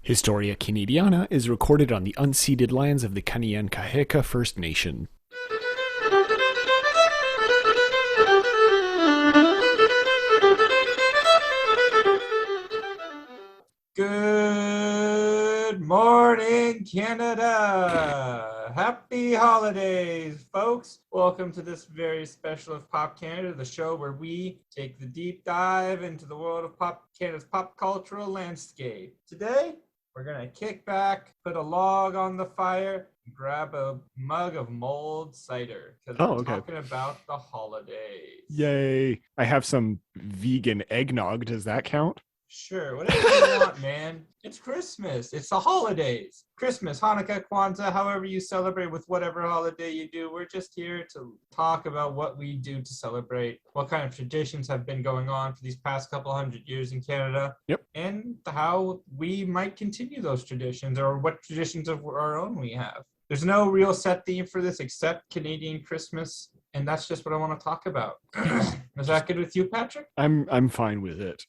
Historia Canadiana is recorded on the unceded lands of the Kanien'kehá:ka First Nation. Good morning, Canada! Happy holidays, folks! Welcome to this very special of Pop Canada, the show where we take the deep dive into the world of Canada's pop cultural landscape. Today, we're going to kick back, put a log on the fire, and grab a mug of mulled cider, because we're talking about the holidays. Yay! I have some vegan eggnog. Does that count? Sure, whatever you want, man. It's Christmas. It's the holidays. Christmas, Hanukkah, Kwanzaa, however you celebrate with whatever holiday you do. We're just here to talk about what we do to celebrate, what kind of traditions have been going on for these past couple hundred years in Canada. Yep. And how we might continue those traditions, or what traditions of our own we have. There's no real set theme for this except Canadian Christmas, and that's just what I want to talk about. Is that good with you, Patrick? I'm fine with it.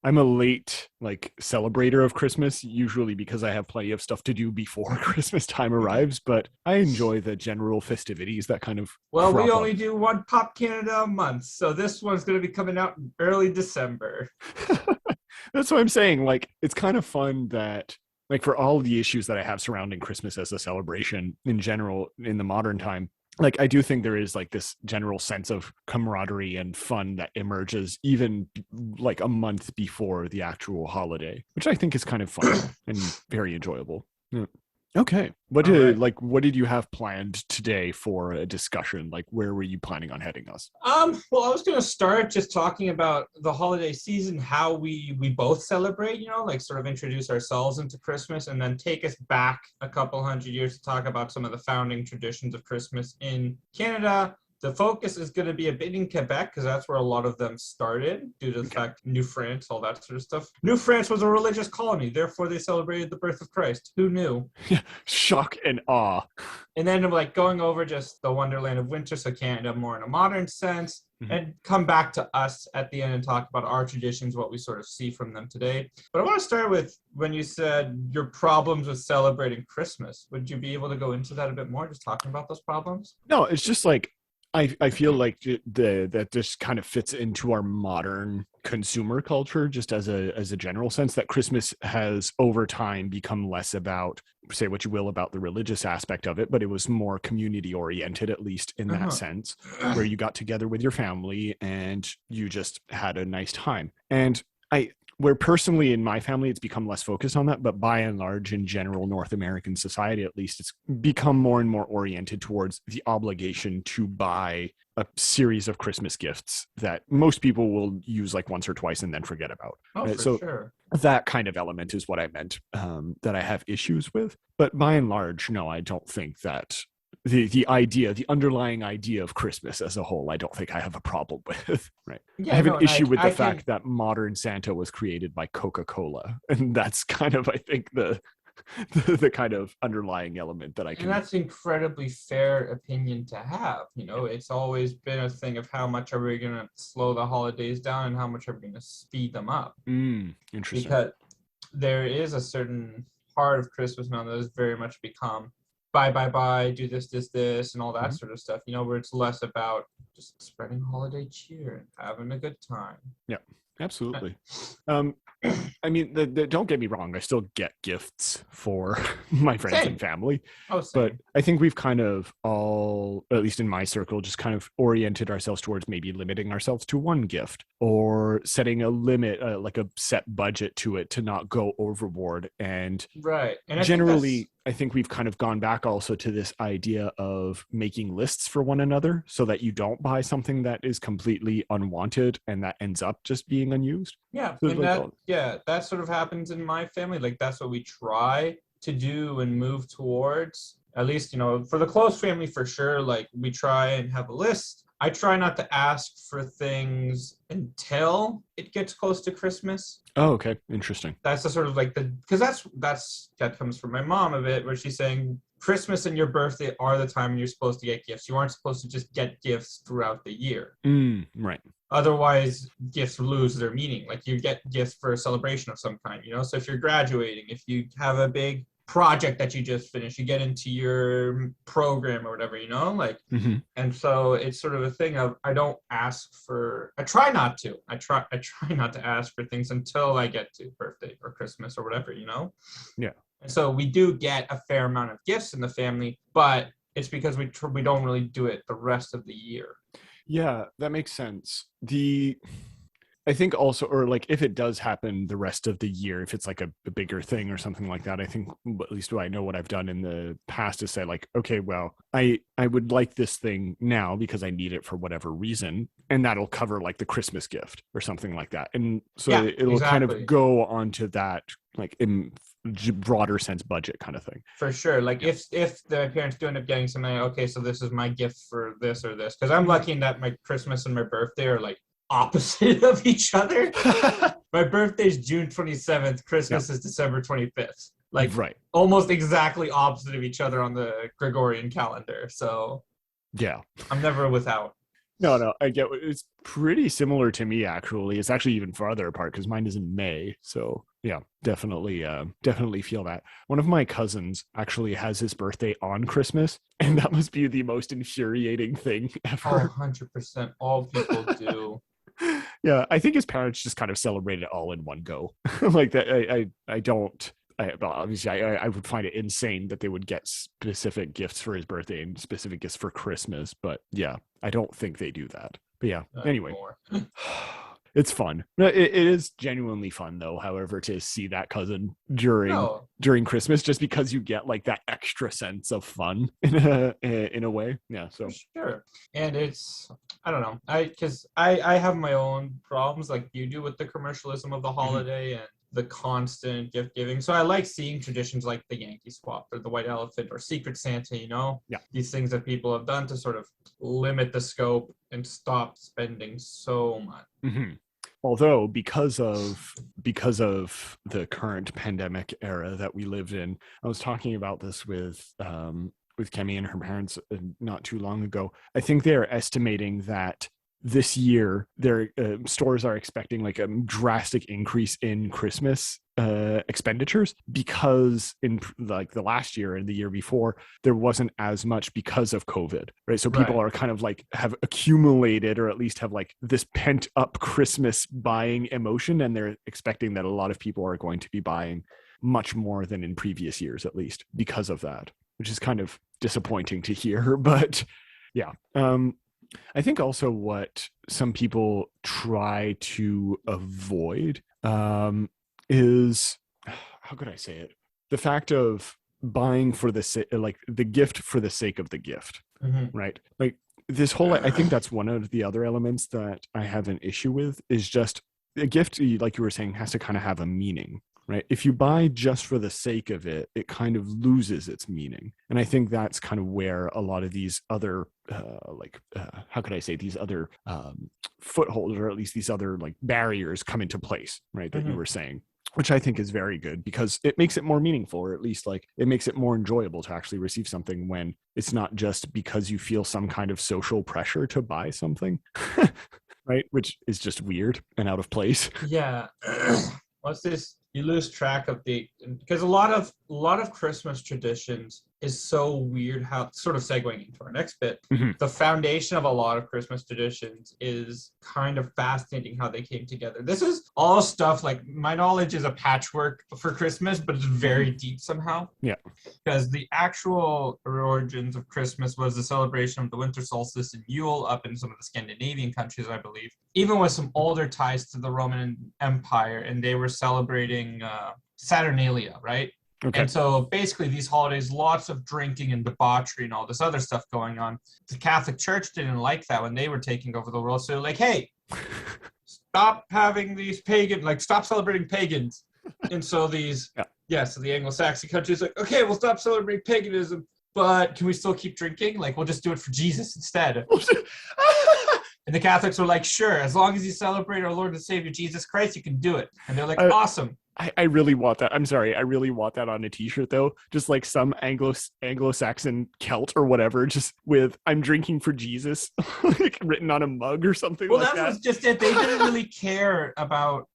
I'm a late celebrator of Christmas, usually because I have plenty of stuff to do before Christmas time arrives, but I enjoy the general festivities that kind of Well, we only do one Pop Canada a month, so this one's going to be coming out in early December. That's what I'm saying. It's kind of fun that, for all the issues that I have surrounding Christmas as a celebration in general in the modern time, I do think there is this general sense of camaraderie and fun that emerges even a month before the actual holiday, which I think is kind of fun and very enjoyable. Yeah. Okay. What did you have planned today for a discussion? Where were you planning on heading us? Well, I was going to start just talking about the holiday season, how we both celebrate, sort of introduce ourselves into Christmas, and then take us back a couple hundred years to talk about some of the founding traditions of Christmas in Canada. The focus is going to be a bit in Quebec because that's where a lot of them started due to the fact New France, all that sort of stuff. New France was a religious colony. Therefore, they celebrated the birth of Christ. Who knew? Shock and awe. And then going over just the wonderland of winter, so Canada more in a modern sense, and come back to us at the end and talk about our traditions, what we sort of see from them today. But I want to start with when you said your problems with celebrating Christmas. Would you be able to go into that a bit more, just talking about those problems? No, it's just I feel like that just kind of fits into our modern consumer culture, just as a general sense, that Christmas has over time become less about, say what you will about the religious aspect of it, but it was more community oriented, at least in that sense, where you got together with your family and you just had a nice time. And where personally in my family, it's become less focused on that, but by and large, in general, North American society, at least, it's become more and more oriented towards the obligation to buy a series of Christmas gifts that most people will use once or twice and then forget about. Oh, for sure. That kind of element is what I meant, that I have issues with. But by and large, no, I don't think that the underlying idea of Christmas as a whole, I don't think I have a problem with. Right. Yeah, I have an issue with the fact that modern Santa was created by Coca-Cola. And that's kind of, I think, the kind of underlying element that I can. And that's incredibly fair opinion to have. It's always been a thing of how much are we going to slow the holidays down and how much are we going to speed them up. Interesting. Because there is a certain part of Christmas now that has very much become buy, do this, and all that sort of stuff, where it's less about just spreading holiday cheer and having a good time. Yeah, absolutely. I mean, don't get me wrong, I still get gifts for my friends and family, but I think we've kind of all, at least in my circle, just kind of oriented ourselves towards maybe limiting ourselves to one gift or setting a limit, like a set budget to it to not go overboard. And generally, I think we've kind of gone back also to this idea of making lists for one another so that you don't buy something that is completely unwanted and that ends up just being unused. Yeah, so that sort of happens in my family. That's what we try to do and move towards. At least, for the close family, for sure, we try and have a list. I try not to ask for things until it gets close to Christmas. Oh, okay. Interesting. That's the sort of because that comes from my mom a bit, where she's saying Christmas and your birthday are the time you're supposed to get gifts. You aren't supposed to just get gifts throughout the year. Right. Otherwise, gifts lose their meaning. Like you get gifts for a celebration of some kind, So if you're graduating, if you have a big project that you just finished, you get into your program or whatever, Like, and so it's sort of a thing of I try not to. I try not to ask for things until I get to birthday or Christmas or whatever, Yeah. And so we do get a fair amount of gifts in the family, but it's because we don't really do it the rest of the year. Yeah, that makes sense. I think also, or like if it does happen the rest of the year, if it's like a bigger thing or something like that, I think at least I know what I've done in the past is say like, okay, well, I would like this thing now because I need it for whatever reason. And that'll cover like the Christmas gift or something like that. And so it'll kind of go onto that like in broader sense budget kind of thing. For sure. Like if the parents do end up getting something, okay, so this is my gift for this or this. Because I'm lucky in that my Christmas and my birthday are like opposite of each other. My birthday is June 27th. Christmas is December 25th. Like almost exactly opposite of each other on the Gregorian calendar. So yeah, I'm never without. No, I get it's pretty similar to me, actually. It's actually even farther apart because mine is in May. So yeah, definitely feel that. One of my cousins actually has his birthday on Christmas, and that must be the most infuriating thing ever. 100%. All people do. Yeah, I think his parents just kind of celebrate it all in one go. Like that, obviously I would find it insane that they would get specific gifts for his birthday and specific gifts for Christmas, but yeah, I don't think they do that. But yeah, anyway, it's fun. It is genuinely fun though, however, to see that cousin during Christmas, just because you get like that extra sense of fun in a way. Yeah, so sure. And it's I don't know, because I have my own problems like you do with the commercialism of the holiday and the constant gift giving. So I like seeing traditions like the Yankee Swap or the White Elephant or Secret Santa, Yeah. These things that people have done to sort of limit the scope and stop spending so much. Mm-hmm. Although because of the current pandemic era that we live in, I was talking about this with Kemi and her parents not too long ago. I think they're estimating that this year their stores are expecting like a drastic increase in Christmas expenditures, because in like the last year and the year before there wasn't as much because of COVID, right? So people are kind of like have accumulated, or at least have like this pent up Christmas buying emotion, and they're expecting that a lot of people are going to be buying much more than in previous years, at least because of that, which is kind of disappointing to hear. But yeah, I think also what some people try to avoid is, how could I say it? The fact of buying for like the gift for the sake of the gift, right? Like this whole, I think that's one of the other elements that I have an issue with, is just a gift, like you were saying, has to kind of have a meaning. Right. If you buy just for the sake of it, it kind of loses its meaning. And I think that's kind of where a lot of these other, how could I say, these other footholds, or at least these other like barriers come into place, right? That you were saying, which I think is very good, because it makes it more meaningful, or at least like it makes it more enjoyable to actually receive something when it's not just because you feel some kind of social pressure to buy something, right? Which is just weird and out of place. Yeah. What's this? You lose track of because a lot of Christmas traditions is so weird, how sort of segueing into our next bit. The foundation of a lot of Christmas traditions is kind of fascinating how they came together. This is all stuff like my knowledge is a patchwork for Christmas, but it's very deep somehow. Yeah. Because the actual origins of Christmas was the celebration of the winter solstice and Yule up in some of the Scandinavian countries, I believe, even with some older ties to the Roman Empire, and they were celebrating Saturnalia, right? Okay. And so basically these holidays, lots of drinking and debauchery and all this other stuff going on. The Catholic Church didn't like that when they were taking over the world. So they're like, hey, stop having these stop celebrating pagans. And so so the Anglo-Saxon countries like, okay, we'll stop celebrating paganism, but can we still keep drinking? Like, we'll just do it for Jesus instead. And the Catholics were like, sure, as long as you celebrate our Lord and Savior Jesus Christ, you can do it. And they're like, awesome. I really want that. I'm sorry. I really want that on a t-shirt though. Just like some Anglo-Saxon Celt or whatever, just with "I'm drinking for Jesus" like written on a mug or something Well, like that that. was just it. They didn't really care about.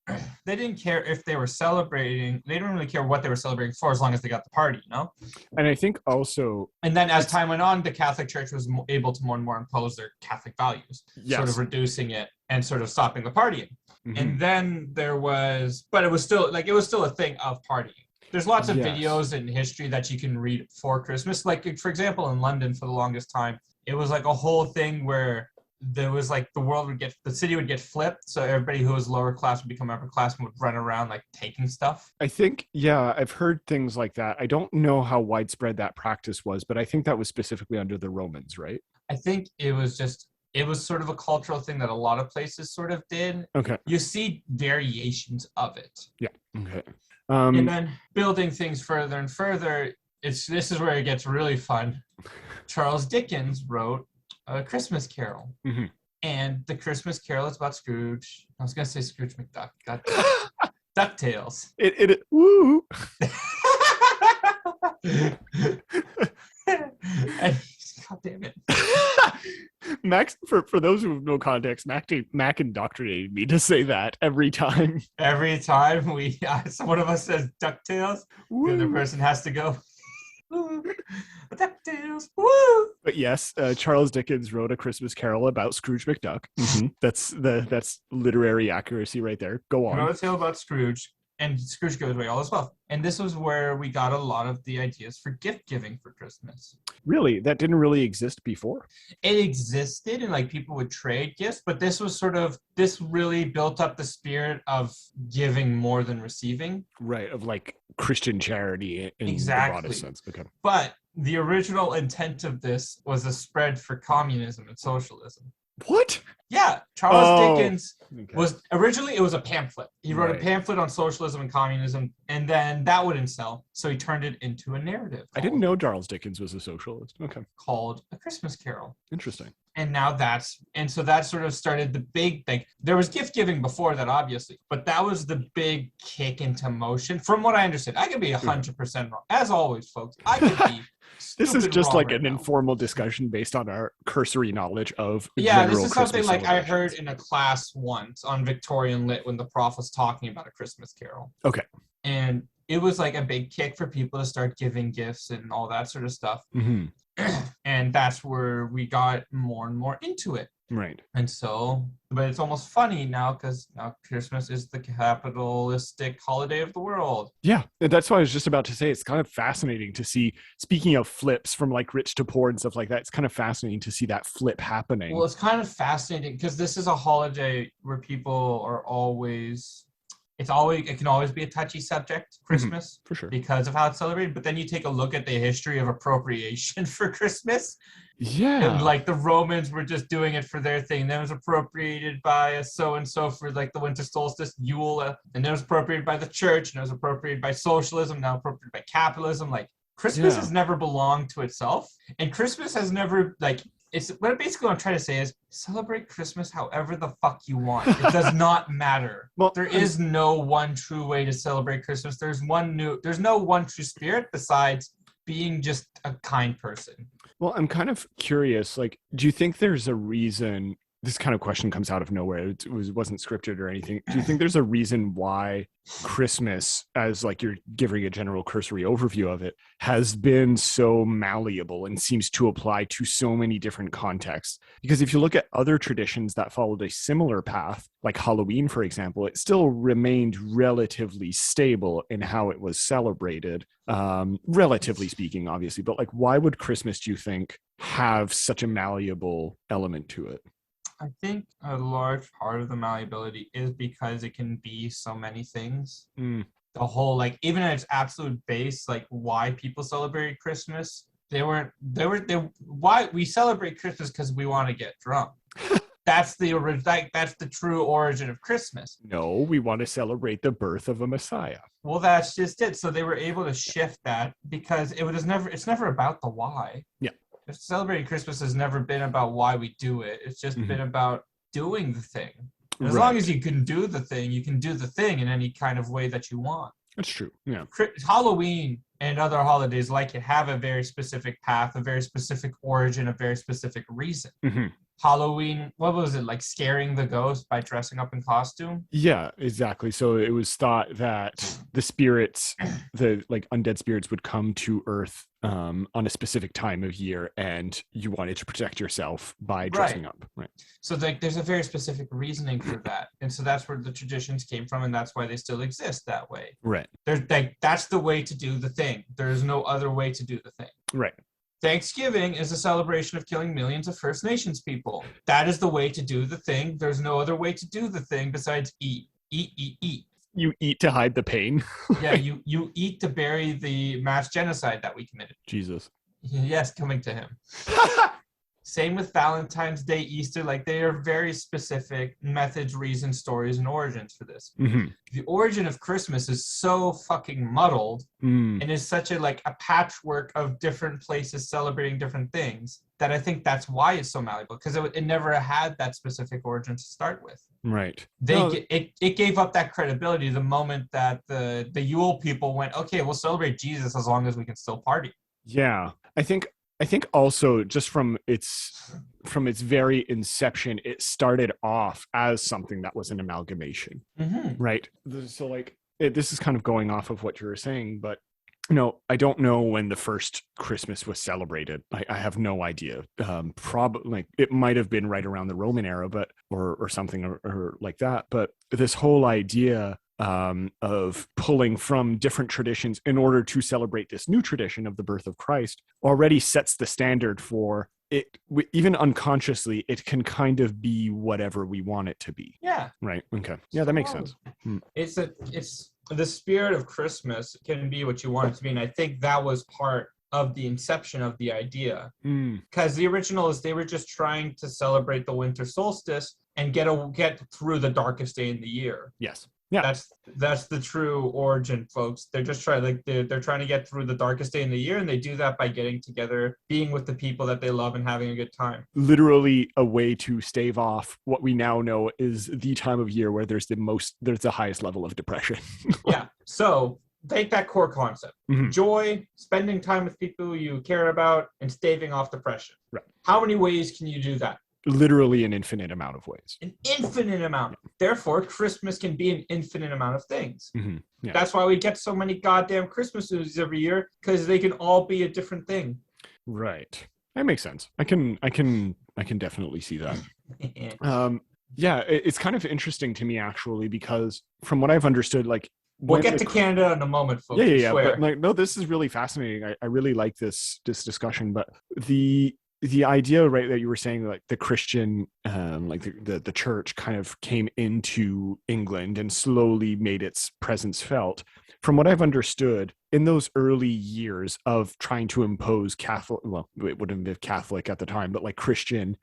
They didn't care if they were celebrating. They didn't really care what they were celebrating for, as long as they got the party, you know. And I think also And then, as it's time went on, the Catholic Church was able to more and more impose their Catholic values, sort of yes. reducing it and sort of stopping the partying. Mm-hmm. And then there was, but it was still a thing of partying. There's lots of Yes. videos in history that you can read for Christmas. Like, for example, in London for the longest time, it was like a whole thing where there was like the city would get flipped. So everybody who was lower class would become upper class and would run around like taking stuff. I think, yeah, I've heard things like that. I don't know how widespread that practice was, but I think that was specifically under the Romans, right? I think it was sort of a cultural thing that a lot of places sort of did. Okay. You see variations of it. Yeah. Okay. And then building things further and further, this is where it gets really fun. Charles Dickens wrote A Christmas Carol. Mm-hmm. And the Christmas Carol is about Scrooge. I was gonna say Scrooge McDuck. God, DuckTales. Woo. And, God damn it. Max, for those who have no context, Mac indoctrinated me to say that every time. Every time one of us says DuckTales, the other person has to go, woo, DuckTales, woo. But yes, Charles Dickens wrote A Christmas Carol about Scrooge McDuck. Mm-hmm. That's literary accuracy right there. Go on. He wrote a tale about Scrooge, and Scrooge goes away all his wealth. And this was where we got a lot of the ideas for gift giving for Christmas. Really? That didn't really exist before? It existed, and like people would trade gifts, but this really built up the spirit of giving more than receiving. Right, of like Christian charity in Exactly. the broadest sense. Okay. But the original intent of this was a spread for communism and socialism. What? Yeah, Charles Dickens Okay. was originally it was a pamphlet. He wrote a pamphlet on socialism and communism, and then that wouldn't sell, so he turned it into a narrative. I didn't know Charles Dickens was a socialist. Okay. Called A Christmas Carol. Interesting. And now so that sort of started the big thing. There was gift giving before that, obviously, but that was the big kick into motion. From what I understood, I could be 100% wrong. As always, folks, I could be. This is just like an now. informal discussion based on our cursory knowledge of yeah. This Christmas is something like I heard in a class once on Victorian Lit when the prof was talking about A Christmas Carol. Okay. And it was like a big kick for people to start giving gifts and all that sort of stuff. Mm-hmm. And that's where we got more and more into it. Right. And so, but it's almost funny now because now Christmas is the capitalistic holiday of the world. Yeah, that's what I was just about to say. It's kind of fascinating to see, speaking of flips from like rich to poor and stuff like that, it's kind of fascinating to see that flip happening. Well, it's kind of fascinating because this is a holiday where people are always, it can always be a touchy subject, Christmas, for sure, because of how it's celebrated. But then you take a look at the history of appropriation for Christmas. Yeah. And like the Romans were just doing it for their thing. Then it was appropriated by a so-and-so for like the winter solstice, Yule. And then it was appropriated by the church. And it was appropriated by socialism, now appropriated by capitalism. Like Christmas has never belonged to itself. And Christmas has never it's what basically what I'm trying to say is celebrate Christmas however the fuck you want. It does not matter. Well, there is no one true way to celebrate Christmas. There's no one true spirit besides being just a kind person. Well, I'm kind of curious, like, do you think there's a reason, this kind of question comes out of nowhere, it wasn't scripted or anything. Do you think there's a reason why Christmas, as like you're giving a general cursory overview of it, has been so malleable and seems to apply to so many different contexts? Because if you look at other traditions that followed a similar path, like Halloween, for example, it still remained relatively stable in how it was celebrated, relatively speaking, obviously. But like, why would Christmas, do you think, have such a malleable element to it? I think a large part of the malleability is because it can be so many things. The whole, like, even at its absolute base, like why people celebrate Christmas, why we celebrate Christmas because we want to get drunk. That's the true origin of Christmas. No, we want to celebrate the birth of a Messiah. Well, that's just it. So they were able to shift that because it's never about the why. Yeah. Celebrating Christmas has never been about why we do it. It's just been about doing the thing. As long as you can do the thing, you can do the thing in any kind of way that you want. That's true. Yeah. Halloween and other holidays like it have a very specific path, a very specific origin, a very specific reason. Mm-hmm. Halloween, what was it, like scaring the ghost by dressing up in costume? Yeah, exactly. So it was thought that the spirits, the like undead spirits, would come to Earth on a specific time of year, and you wanted to protect yourself by dressing up. Right. So like there's a very specific reasoning for that. And so that's where the traditions came from, and that's why they still exist that way. Right. There's like that's the way to do the thing. There's no other way to do the thing. Right. Thanksgiving is a celebration of killing millions of First Nations people. That is the way to do the thing. There's no other way to do the thing besides eat. Eat, eat, eat. You eat to hide the pain. Yeah, you eat to bury the mass genocide that we committed. Jesus. Yes, coming to him. Same with Valentine's Day, Easter. Like they are very specific methods, reasons, stories, and origins for this. Mm-hmm. The origin of Christmas is so fucking muddled and is such a patchwork of different places celebrating different things that I think that's why it's so malleable, because it never had that specific origin to start with. Right. It gave up that credibility the moment that the Yule people went, okay, we'll celebrate Jesus as long as we can still party. Yeah, I think also just from its very inception, it started off as something that was an amalgamation, right? So like this is kind of going off of what you were saying, but I don't know when the first Christmas was celebrated. I have no idea. Probably like it might have been right around the Roman era, but or something or like that. But this whole idea of pulling from different traditions in order to celebrate this new tradition of the birth of Christ already sets the standard for it. Even unconsciously, it can kind of be whatever we want it to be. Yeah. Right. Okay. Yeah, that makes sense. It's the spirit of Christmas can be what you want it to be, and I think that was part of the inception of the idea. Because the original is they were just trying to celebrate the winter solstice and get through the darkest day in the year. Yes. Yeah. That's the true origin, folks. They're just they're trying to get through the darkest day in the year, and they do that by getting together, being with the people that they love, and having a good time. Literally a way to stave off what we now know is the time of year where there's the highest level of depression. Yeah. So take that core concept. Joy, spending time with people you care about, and staving off depression. Right. How many ways can you do that? Literally an infinite amount of ways. An infinite amount. Yeah. Therefore, Christmas can be an infinite amount of things. Yeah. That's why we get so many goddamn Christmas movies every year, because they can all be a different thing. Right. That makes sense. I can definitely see that. Yeah, it's kind of interesting to me actually, because from what I've understood, like we'll get to Canada in a moment, folks. Yeah. But like, no, this is really fascinating. I really like this discussion, but the idea, right, that you were saying, like the Christian, like the church kind of came into England and slowly made its presence felt. From what I've understood, in those early years of trying to impose Catholic, well, it wouldn't have been Catholic at the time, but like Christian,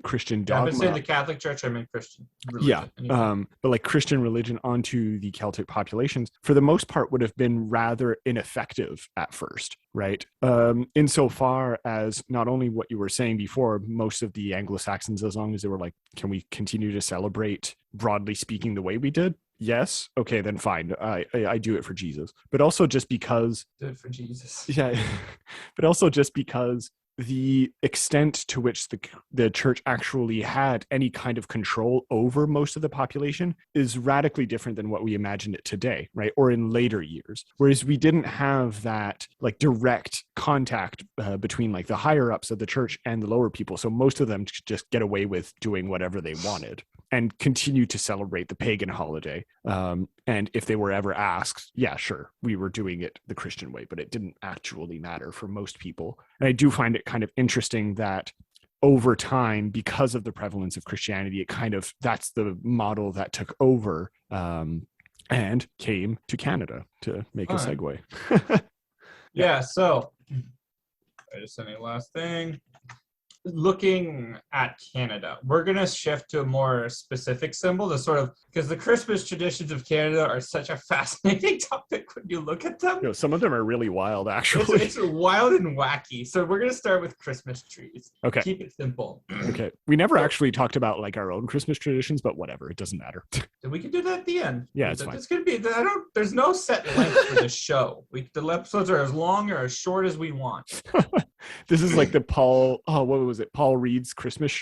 Christian dogma. I've been saying the Catholic Church, I meant Christian religion. Yeah, but like Christian religion onto the Celtic populations, for the most part, would have been rather ineffective at first, right? Insofar as not only what you were saying before, most of the Anglo-Saxons, as long as they were like, can we continue to celebrate, broadly speaking, the way we did? Yes. Okay, then fine. I do it for Jesus. But also just because... Do it for Jesus. Yeah. But also just because the extent to which the church actually had any kind of control over most of the population is radically different than what we imagined it today, right? Or in later years. Whereas we didn't have that like direct contact between like the higher ups of the church and the lower people. So most of them just get away with doing whatever they wanted and continue to celebrate the pagan holiday. And if they were ever asked, yeah, sure, we were doing it the Christian way, but it didn't actually matter for most people. And I do find it kind of interesting that over time, because of the prevalence of Christianity, that's the model that took over and came to Canada, to make a segue. Yeah, so I just sent a last thing. looking at Canada, we're going to shift to a more specific symbol, the sort of, because the Christmas traditions of Canada are such a fascinating topic when you look at them. You know, some of them are really wild, actually. It's wild and wacky. So we're going to start with Christmas trees. Okay. Keep it simple. Okay. We never actually talked about like our own Christmas traditions, but whatever. It doesn't matter. We can do that at the end. Yeah, it's fine. It's going to be, there's no set length for this show. The episodes are as long or as short as we want. This is like the what was it? Paul Reed's Christmas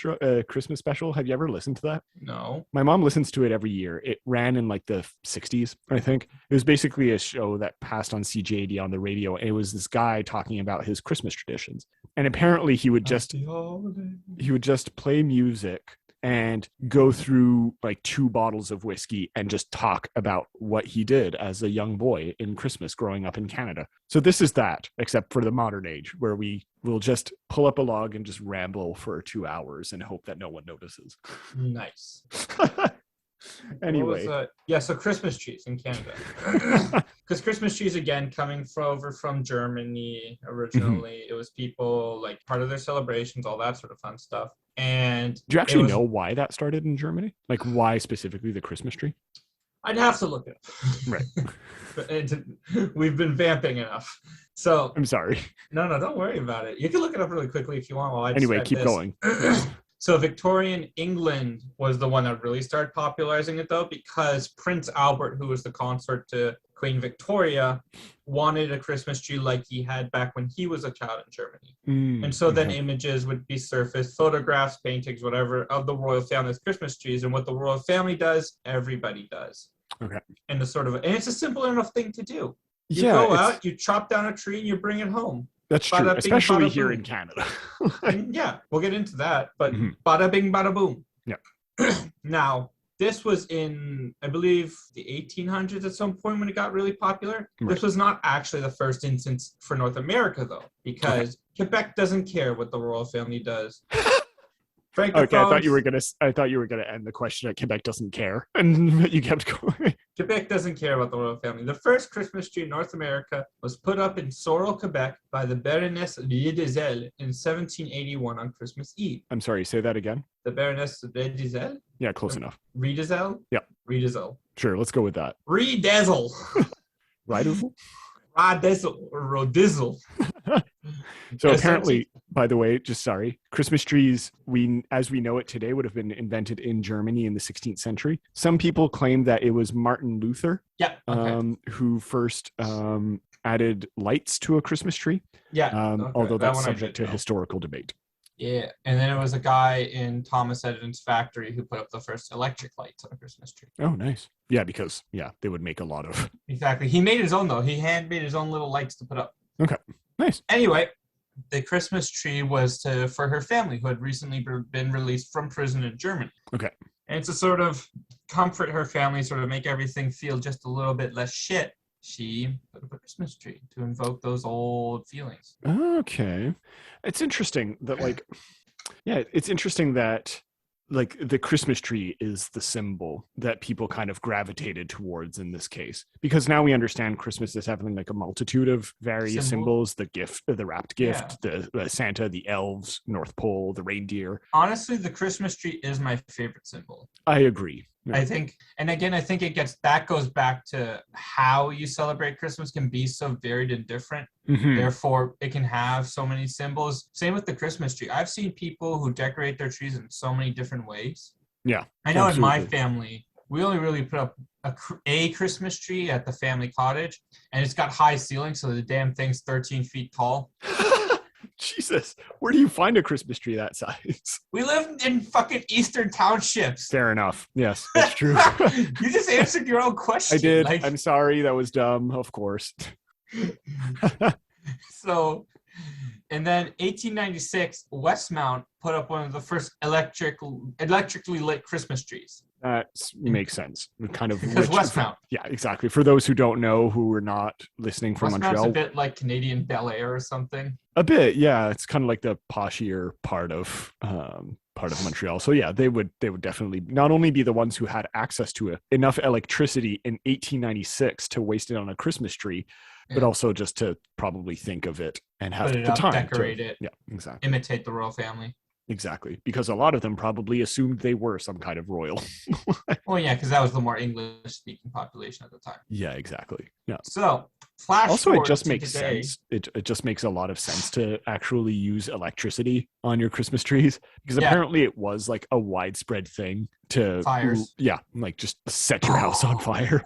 special. Have you ever listened to that? No. My mom listens to it every year. It ran in like the 60s, I think. It was basically a show that passed on CJAD on the radio. And it was this guy talking about his Christmas traditions. And apparently he would just play music and go through like 2 bottles of whiskey and just talk about what he did as a young boy in Christmas growing up in Canada. So this is that, except for the modern age, where we will just pull up a log and just ramble for 2 hours and hope that no one notices. Nice. Anyway. So Christmas trees in Canada. Because Christmas trees, again, coming over from Germany originally. It was people, like, part of their celebrations, all that sort of fun stuff. And do you actually know why that started in Germany? Like, why specifically the Christmas tree? I'd have to look it up. Right. We've been vamping enough. So I'm sorry. No, don't worry about it. You can look it up really quickly if you want. While I anyway, keep going. So Victorian England was the one that really started popularizing it, though, because Prince Albert, who was the consort to Queen Victoria, wanted a Christmas tree like he had back when he was a child in Germany. And so then images would be surfaced, photographs, paintings, whatever, of the royal family's Christmas trees. And what the royal family does, everybody does. Okay. And it's a simple enough thing to do. You go out, you chop down a tree, and you bring it home. That's true, especially here in Canada. Yeah, we'll get into that. But bada bing, bada boom. Yeah. Now, this was in, I believe, the 1800s at some point when it got really popular. Right. This was not actually the first instance for North America, though, because Quebec doesn't care what the royal family does. Okay, I thought you were gonna end the question at Quebec doesn't care, and you kept going. Quebec doesn't care about the royal family. The first Christmas tree in North America was put up in Sorel, Quebec, by the Baroness Riedesel in 1781 on Christmas Eve. I'm sorry, say that again. The Baroness Riedesel? Yeah, close enough. Riedesel? Yeah. Riedesel. Sure, let's go with that. Riedesel. Riedesel? Rodizzle. So apparently, by the way, Christmas trees, as we know it today, would have been invented in Germany in the 16th century. Some people claim that it was Martin Luther who first added lights to a Christmas tree. Yeah. Although that's subject to historical debate. Yeah, and then it was a guy in Thomas Edison's factory who put up the first electric lights on a Christmas tree. Oh, nice. Yeah, because, they would make a lot of... Exactly. He made his own, though. He hand-made his own little lights to put up. Okay, nice. Anyway, the Christmas tree was for her family, who had recently been released from prison in Germany. Okay. And it's to sort of comfort her family, sort of make everything feel just a little bit less shit. She put up a Christmas tree to invoke those old feelings. Okay. It's interesting that, it's interesting that, the Christmas tree is the symbol that people kind of gravitated towards in this case. Because now we understand Christmas is having, a multitude of various symbols. The gift, the wrapped gift, the Santa, the elves, North Pole, the reindeer. Honestly, the Christmas tree is my favorite symbol. I agree. Yeah. I think that goes back to how you celebrate Christmas can be so varied and different. Mm-hmm. Therefore, it can have so many symbols. Same with the Christmas tree. I've seen people who decorate their trees in so many different ways. Yeah. I know absolutely. In my family, we only really put up a Christmas tree at the family cottage, and it's got high ceilings, so the damn thing's 13 feet tall. Jesus, where do you find a Christmas tree that size? We live in fucking Eastern Townships. Fair enough. Yes, that's true. You just answered your own question. I did. I'm sorry. That was dumb. Of course. So, and then 1896, Westmount put up one of the first electrically lit Christmas trees. That makes sense. Kind of because Westmount. Yeah, exactly. For those who don't know, who are not listening from Montreal, a bit like Canadian Bel Air or something. A bit, yeah. It's kind of like the poshier part of Montreal. So yeah, they would definitely not only be the ones who had access to enough electricity in 1896 to waste it on a Christmas tree, but also just to probably think of it and have the time decorate it. Yeah, exactly. Imitate the royal family. exactly. Because a lot of them probably assumed they were some kind of royal. Well, yeah, because that was the more English-speaking population at the time. Yeah, exactly. Yeah. So, flash Also, it forward just to makes today. sense. It just makes a lot of sense to actually use electricity on your Christmas trees because Yeah, apparently it was like a widespread thing to, fires. yeah, like just set your house on fire.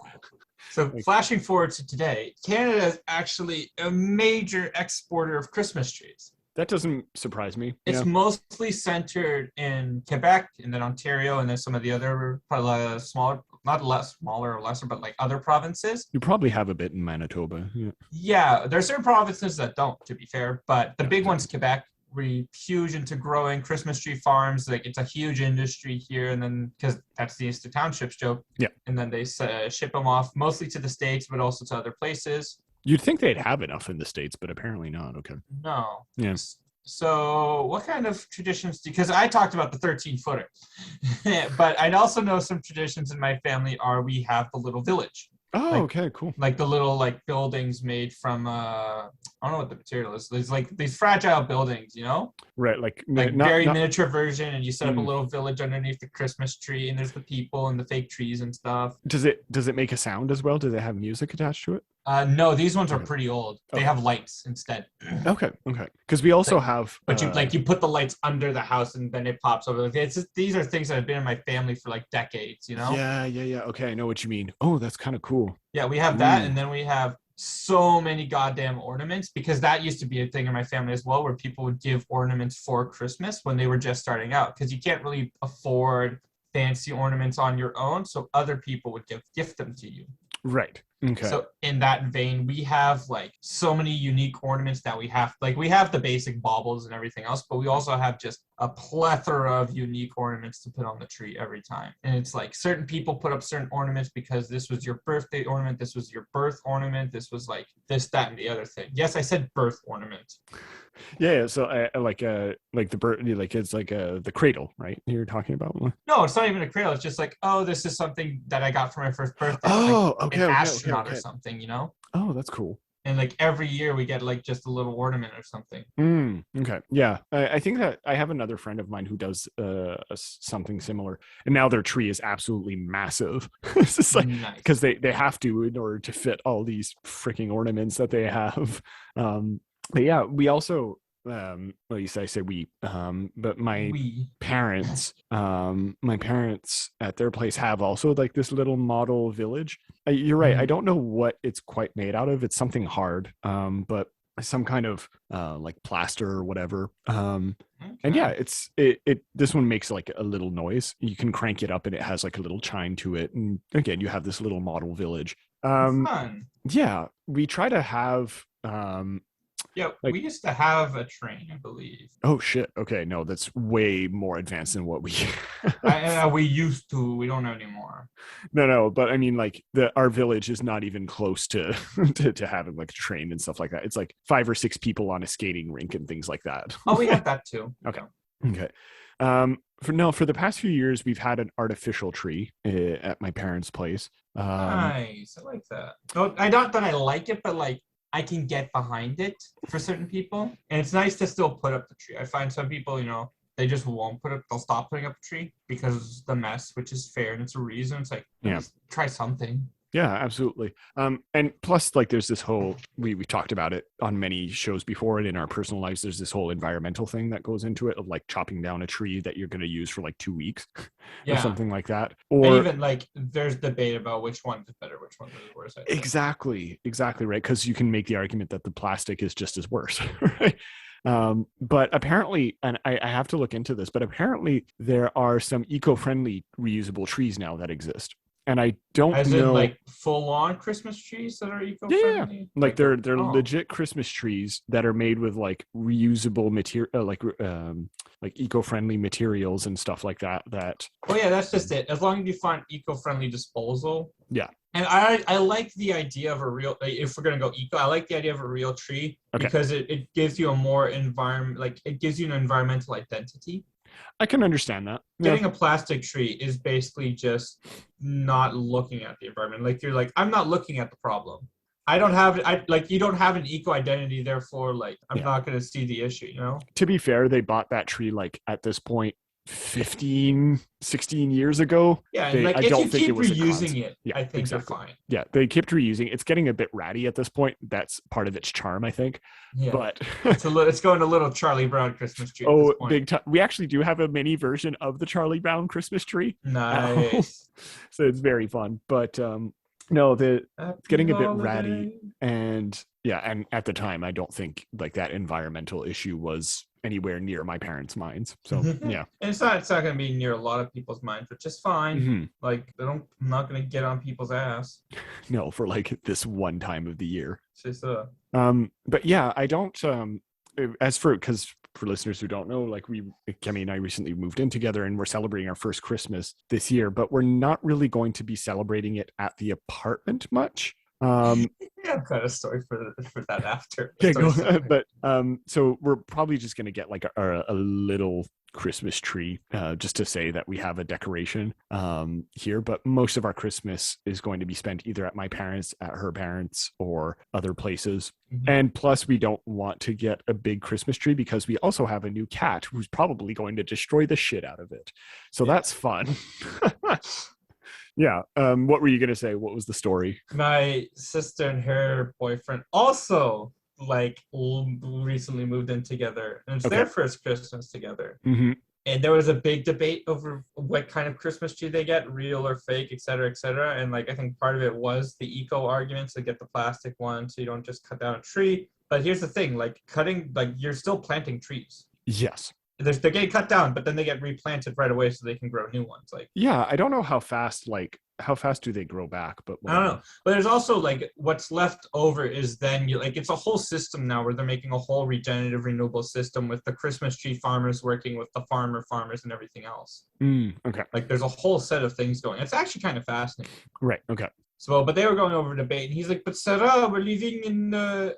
So, Like, flashing forward to today, Canada is actually a major exporter of Christmas trees. that doesn't surprise me. It's Yeah. mostly centered in Quebec and then Ontario and then some of the other probably smaller, not less smaller or lesser, but like other provinces. You probably have a bit in Manitoba. Yeah. Yeah, there's certain provinces that don't, to be fair, but the Yeah, big exactly. one's Quebec. We're huge into growing Christmas tree farms. Like it's a huge industry here, and then because that's the Insta Townships joke, Yeah. and then they ship them off mostly to the States, but also to other places. You'd think they'd have enough in the States, but apparently not. Okay. No. Yeah. So, what kind of traditions do? Because I talked about the 13-footer, but I also know some traditions in my family are we have the little village, Oh, like okay, cool. the little like buildings made from I don't know what the material is. There's like these fragile buildings, Right, like like not very not. miniature version, and you set up a Mm. little village underneath the Christmas tree, and there's the people and the fake trees and stuff. Does it make a sound as well? Do they have music attached to it? No, these ones are Okay. pretty old. They Okay. have lights instead. Okay. Okay. Because we also Like, have. but you put the lights under the house and then it pops over. Like, these are things that have been in my family for like decades. Yeah. Yeah. Yeah. Okay. I know what you mean. Oh, that's kind of cool. Yeah, we have that, and Mm. then we have so many goddamn ornaments because that used to be a thing in my family as well, where people would give ornaments for Christmas when they were just starting out because you can't really afford fancy ornaments on your own, so other people would gift them to you. Right. Okay. So in that vein, we have like so many unique ornaments that we have the basic baubles and everything else, but we also have just a plethora of unique ornaments to put on the tree every time. And it's like certain people put up certain ornaments because this was your birthday ornament, this was your birth ornament, this was like this, that, and the other thing. Yes, I said birth ornament. Yeah. Yeah. So I like the bird, like it's like the cradle, right? You're talking about. No, it's not even a cradle. It's just like, oh, this is something that I got for my first birthday, like Oh. an Okay. Okay. Okay. astronaut or Okay. something. Oh, that's cool. And like every year we get like just a little ornament or something. Okay. Yeah. I think that I have another friend of mine who does something similar, and now their tree is absolutely massive. It's just like because Nice. they have to in order to fit all these freaking ornaments that they have. But yeah, we also well, you say I say we, but We. my parents at their place have also like this little model village. You're right. I Mhm. don't know what it's quite made out of. It's something hard, but some kind of like plaster or whatever. And yeah, Okay. it this one makes like a little noise. You can crank it up and it has like a little chime to it. And again, you have this little model village. Fun. Yeah, we try to have Yeah, like, we used to have a train, I believe. oh shit, okay, no, that's way more advanced than what we We used to. We don't anymore. no, but I mean like our village is not even close to, to having like a train and stuff like that. It's like 5 or 6 people on a skating rink and things like that. Oh, we have that too. Okay. Okay. For the past few years, we've had an artificial tree at my parents' place. Nice. I like that. No, I not that I like it, but like I can get behind it for certain people. And it's nice to still put up the tree. I find some people, they just won't they'll stop putting up a tree because the mess, which is fair and it's a reason. It's like, Yeah. try something. Yeah, absolutely. And plus, like, there's this whole we talked about it on many shows before, and in our personal lives, there's this whole environmental thing that goes into it of like chopping down a tree that you're going to use for like 2 weeks or Yeah. something like that. And Or even like there's debate about which one is better, which one is worse. exactly right, because you can make the argument that the plastic is just as worse, right? But apparently, and I have to look into this, but apparently there are some eco-friendly reusable trees now that exist. And I don't As know. in like full on Christmas trees that are Yeah, eco-friendly? like they're oh. legit Christmas trees that are made with like reusable material, like eco-friendly materials and stuff like that. Oh yeah, that's just it. As long as you find eco-friendly disposal. Yeah. And I like the idea of a real, if we're gonna go eco, I like the idea of a real tree because it gives you a more environment, like it gives you an environmental identity. I can understand that. Getting a plastic tree is basically just not looking at the environment. Like you're like, I'm not looking at the problem. I don't have you don't have an eco identity, therefore like I'm Yeah. not gonna see the issue, you know? To be fair, they bought that tree like at this point 15, 16 years ago. Yeah, and like I if don't you think it keep was a cons. reusing it, Yeah, I think you're exactly. fine. Yeah, they kept reusing. It's getting a bit ratty at this point. That's part of its charm, I think. Yeah. But It's going a little Charlie Brown Christmas tree at this oh, point. big time. We actually do have a mini version of the Charlie Brown Christmas tree at home. Nice. So it's very fun. But no, it's Happy getting a bit holiday. ratty. And yeah, and at the time I don't think like that environmental issue was anywhere near my parents' minds. So yeah. And it's not gonna be near a lot of people's minds, which is fine. Mm-hmm. Like I'm not gonna get on people's ass. No, for like this one time of the year. It's just But yeah, I don't as for because for listeners who don't know, like Kemi and I recently moved in together and we're celebrating our first Christmas this year, but we're not really going to be celebrating it at the apartment much. yeah, I've got a story for that after. Okay, go. But so we're probably just gonna get like a little Christmas tree just to say that we have a decoration here. But most of our Christmas is going to be spent either at my parents, at her parents, or other places. Mm-hmm. And plus, we don't want to get a big Christmas tree because we also have a new cat who's probably going to destroy the shit out of it. So that's fun. Yeah. What were you going to say? What was the story? My sister and her boyfriend also like recently moved in together, and it's their first Christmas together. Mm-hmm. And there was a big debate over what kind of Christmas tree they get, real or fake, et cetera, et cetera. And like I think part of it was the eco arguments to get the plastic one, so you don't just cut down a tree. But here's the thing: like cutting, like you're still planting trees. Yes. They're getting cut down, but then they get replanted right away so they can grow new ones. Like yeah, I don't know how fast do they grow back, but I don't know. But there's also like what's left over is then you like it's a whole system now where they're making a whole regenerative renewable system with the Christmas tree farmers working with the farmers and everything else. Okay. Like there's a whole set of things going. It's actually kind of fascinating. Right. Okay. So, but they were going over debate, and he's like, "But Sarah, we're leaving in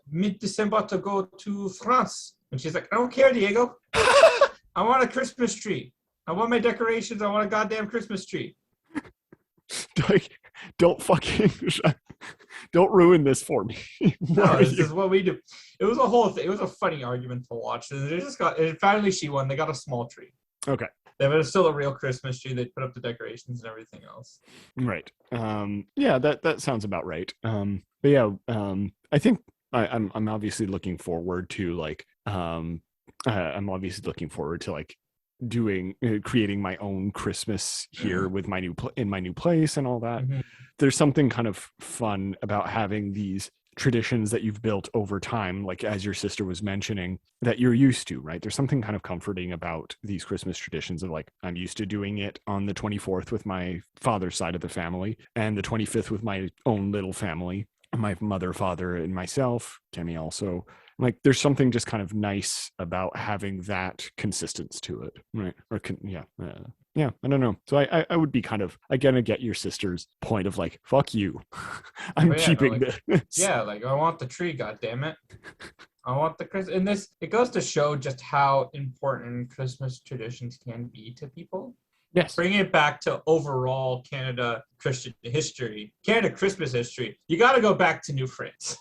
mid-December to go to France," and she's like, "I don't care, Diego. I want a Christmas tree. I want my decorations. I want a goddamn Christmas tree." Like, don't ruin this for me. No, this is what we do. It was a whole thing. It was a funny argument to watch. And finally she won. They got a small tree. Okay. But it's still a real Christmas tree. They put up the decorations and everything else. Right. Yeah, that sounds about right. But yeah, I think I'm obviously looking forward to like creating my own Christmas here with my in my new place and all that. Mm-hmm. There's something kind of fun about having these traditions that you've built over time, like as your sister was mentioning, that you're used to, right? There's something kind of comforting about these Christmas traditions of like, I'm used to doing it on the 24th with my father's side of the family and the 25th with my own little family, my mother, father, and myself, Kemi also. Like there's something just kind of nice about having that consistency to it, right? Or yeah, I don't know. So I would be kind of, I gotta get your sister's point of like, fuck you, I'm keeping this. Yeah, like I want the tree, goddammit. I want the Christmas. And this, it goes to show just how important Christmas traditions can be to people. Yes. Bringing it back to overall Canada Christmas history, you got to go back to New France.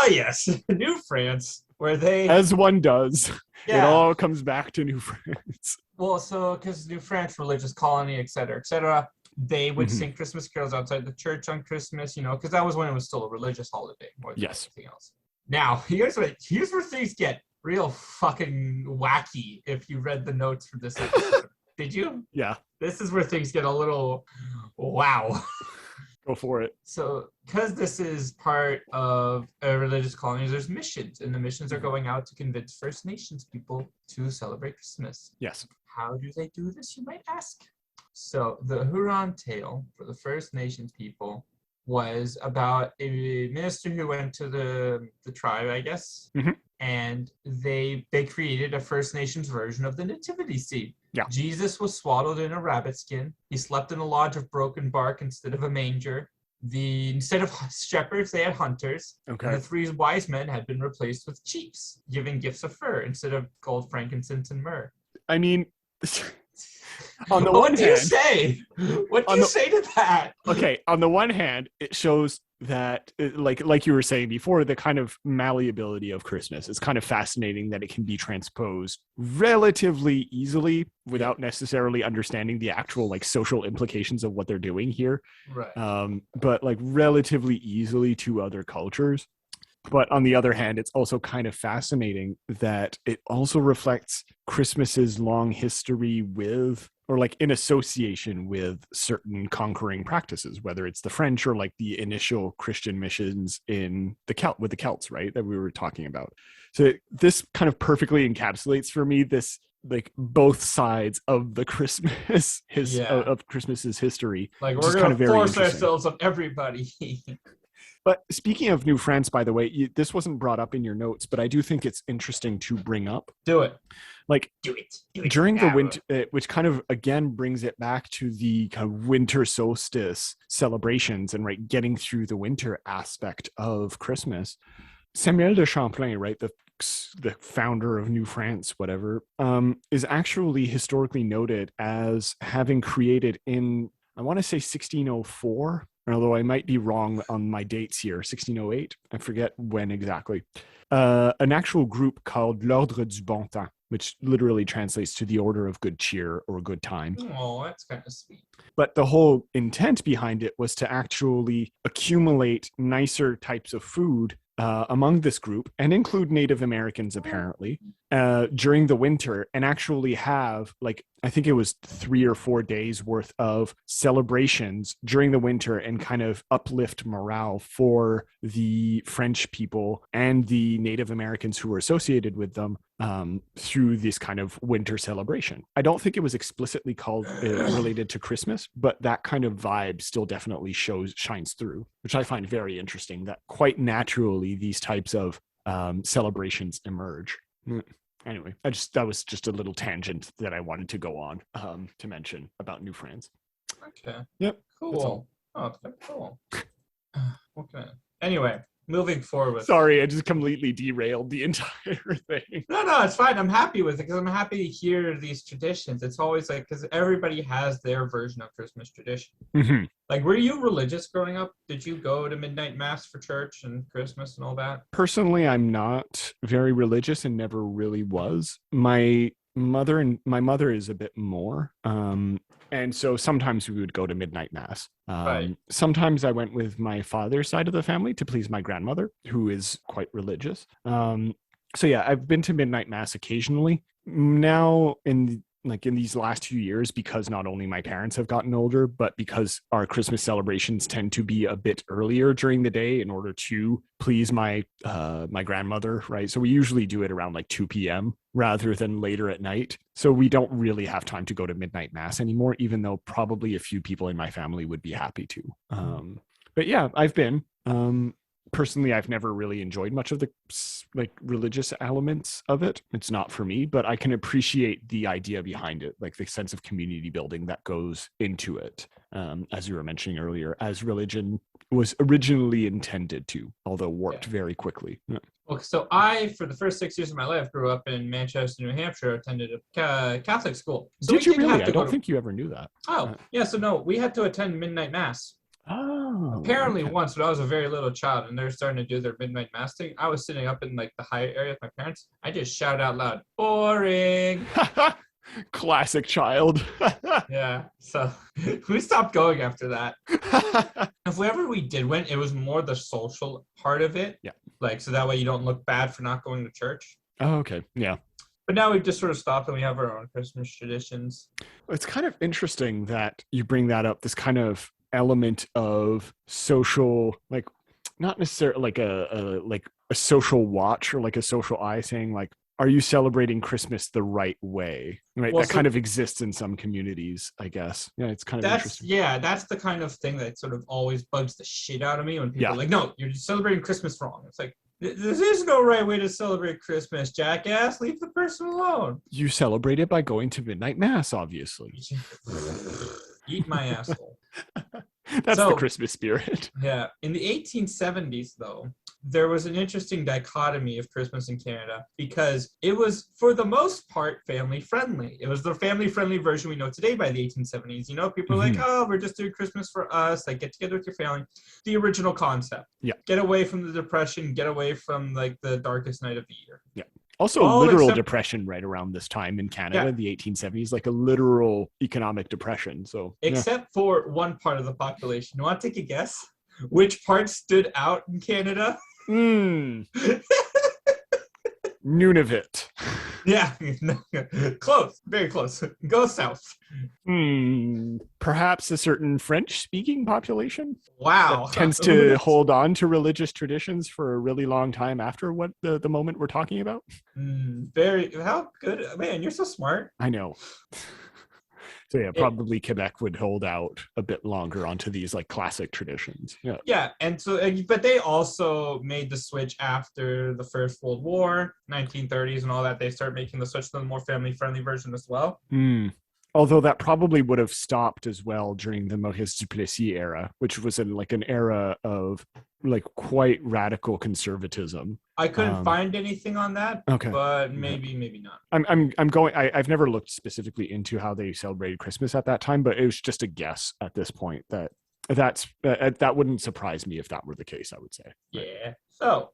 Yes, New France, where they, as one does, it all comes back to New France. Well, so because New France, religious colony, et cetera, they would sing Christmas carols outside the church on Christmas, because that was when it was still a religious holiday more than anything else. Now, here's where things get real fucking wacky. If you read the notes for this episode, did you? Yeah. This is where things get a little wow. Go for it. So, because this is part of a religious colony, there's missions, and the missions are going out to convince First Nations people to celebrate Christmas. Yes. How do they do this, you might ask? So, the Huron tale for the First Nations people was about a minister who went to the tribe, I guess, and they created a First Nations version of the nativity scene. Yeah. Jesus was swaddled in a rabbit skin. He slept in a lodge of broken bark instead of a manger. Instead of shepherds, they had hunters. Okay. And the three wise men had been replaced with chiefs, giving gifts of fur instead of gold, frankincense, and myrrh. I mean, On the Well, one what do you hand, say? What do on you the say to that? okay, on the one hand, it shows that like you were saying before, the kind of malleability of Christmas. It's kind of fascinating that it can be transposed relatively easily Yeah. without necessarily understanding the actual like social implications of what they're doing here. Right. But like relatively easily to other cultures. But on the other hand, it's also kind of fascinating that it also reflects Christmas's long history with, or like in association with, certain conquering practices, whether it's the French or like the initial Christian missions in with the Celts, right? That we were talking about. So this kind of perfectly encapsulates for me this like both sides of the Yeah. of Christmas's history, Like which we're is kind gonna of very force interesting. ourselves on everybody. But speaking of New France, by the way, this wasn't brought up in your notes, but I do think it's interesting to bring up. Do it. Like Do it. Do it during the now. winter, which kind of again brings it back to the kind of winter solstice celebrations and right getting through the winter aspect of Christmas. Samuel de Champlain, right, the founder of New France, whatever, is actually historically noted as having created in, I want to say 1604, although I might be wrong on my dates here, 1608, I forget when exactly, an actual group called l'Ordre du Bon Temps, which literally translates to the Order of Good Cheer or Good Time. Oh, that's kind of sweet. But the whole intent behind it was to actually accumulate nicer types of food among this group and include Native Americans, apparently, during the winter, and actually have, like, I think it was 3 or 4 days worth of celebrations during the winter and kind of uplift morale for the French people and the Native Americans who were associated with them through this kind of winter celebration. I don't think it was explicitly called related to Christmas, but that kind of vibe still definitely shines through, which I find very interesting, that quite naturally these types of celebrations emerge. Anyway, that was just a little tangent that I wanted to go on to mention about New France. Okay. Yep. Cool. Oh, it's kind of cool. Okay. Anyway, moving forward. Sorry, I just completely derailed the entire thing. No, it's fine. I'm happy with it because I'm happy to hear these traditions. It's always like, because everybody has their version of Christmas tradition. Mm-hmm. Like, were you religious growing up? Did you go to midnight mass for church and Christmas and all that? Personally, I'm not very religious and never really was. My mother is a bit more. And so sometimes we would go to midnight mass. Right. Sometimes I went with my father's side of the family to please my grandmother, who is quite religious. So yeah, I've been to midnight mass occasionally. Now in these last few years, because not only my parents have gotten older, but because our Christmas celebrations tend to be a bit earlier during the day in order to please my grandmother, right? So we usually do it around like 2 p.m. rather than later at night. So we don't really have time to go to midnight mass anymore, even though probably a few people in my family would be happy to. But yeah, I've been. Personally, I've never really enjoyed much of the like religious elements of it. It's not for me, but I can appreciate the idea behind it, like the sense of community building that goes into it, as you were mentioning earlier, as religion was originally intended to, although warped very quickly. Yeah. Okay, so I, for the first 6 years of my life, grew up in Manchester, New Hampshire, attended a Catholic school. So Did you really? Have to I don't think you ever knew that. Oh, yeah, so no, we had to attend midnight mass. Oh, apparently okay. once when I was a very little child and they're starting to do their midnight mass thing, I was sitting up in like the high area with my parents. I just shout out loud, boring. Classic child. Yeah, so we stopped going after that. If we did went, it was more the social part of it. Yeah. Like, so that way you don't look bad for not going to church. Oh, okay. Yeah. But now we've just sort of stopped and we have our own Christmas traditions. It's kind of interesting that you bring that up, this kind of element of social, like not necessarily like a social watch or like a social eye saying like, are you celebrating Christmas the right way? Right. Well, that kind of exists in some communities, I guess. Yeah, it's kind of interesting. Yeah, that's the kind of thing that sort of always bugs the shit out of me when people are like, no, you're celebrating Christmas wrong. It's like, there is no right way to celebrate Christmas, jackass. Leave the person alone. You celebrate it by going to midnight mass, obviously. Eat my asshole. That's the So, Christmas spirit. yeah, in the 1870s, though, there was an interesting dichotomy of Christmas in Canada because it was, for the most part, family friendly. It was the family friendly version we know today by the 1870s. You know, people are like, Mhm. oh, we're just doing Christmas for us, like get together with your family. The original concept. Yeah. Get away from the depression, get away from like the darkest night of the year. Yeah. Also, All literal except, depression right around this time in Canada, yeah, in the 1870s, like a literal economic depression. So, yeah. except for one part of the population. You want to take a guess? Which part stood out in Canada? Nunavut. Yeah, close, very close. Go south. Perhaps a certain French-speaking population Wow. that tends to hold on to religious traditions for a really long time after what the moment we're talking about. Very, how good, man, you're so smart. I know. So yeah, probably Quebec would hold out a bit longer onto these like classic traditions. Yeah. Yeah, and so, but they also made the switch after the First World War, 1930s and all that. They start making the switch to the more family-friendly version as well. Although that probably would have stopped as well during the Maurice Duplessis era, which was in like an era of like quite radical conservatism. I couldn't find anything on that, but maybe not. I've never looked specifically into how they celebrated Christmas at that time, but it was just a guess at this point that wouldn't surprise me if that were the case, I would say. Yeah. So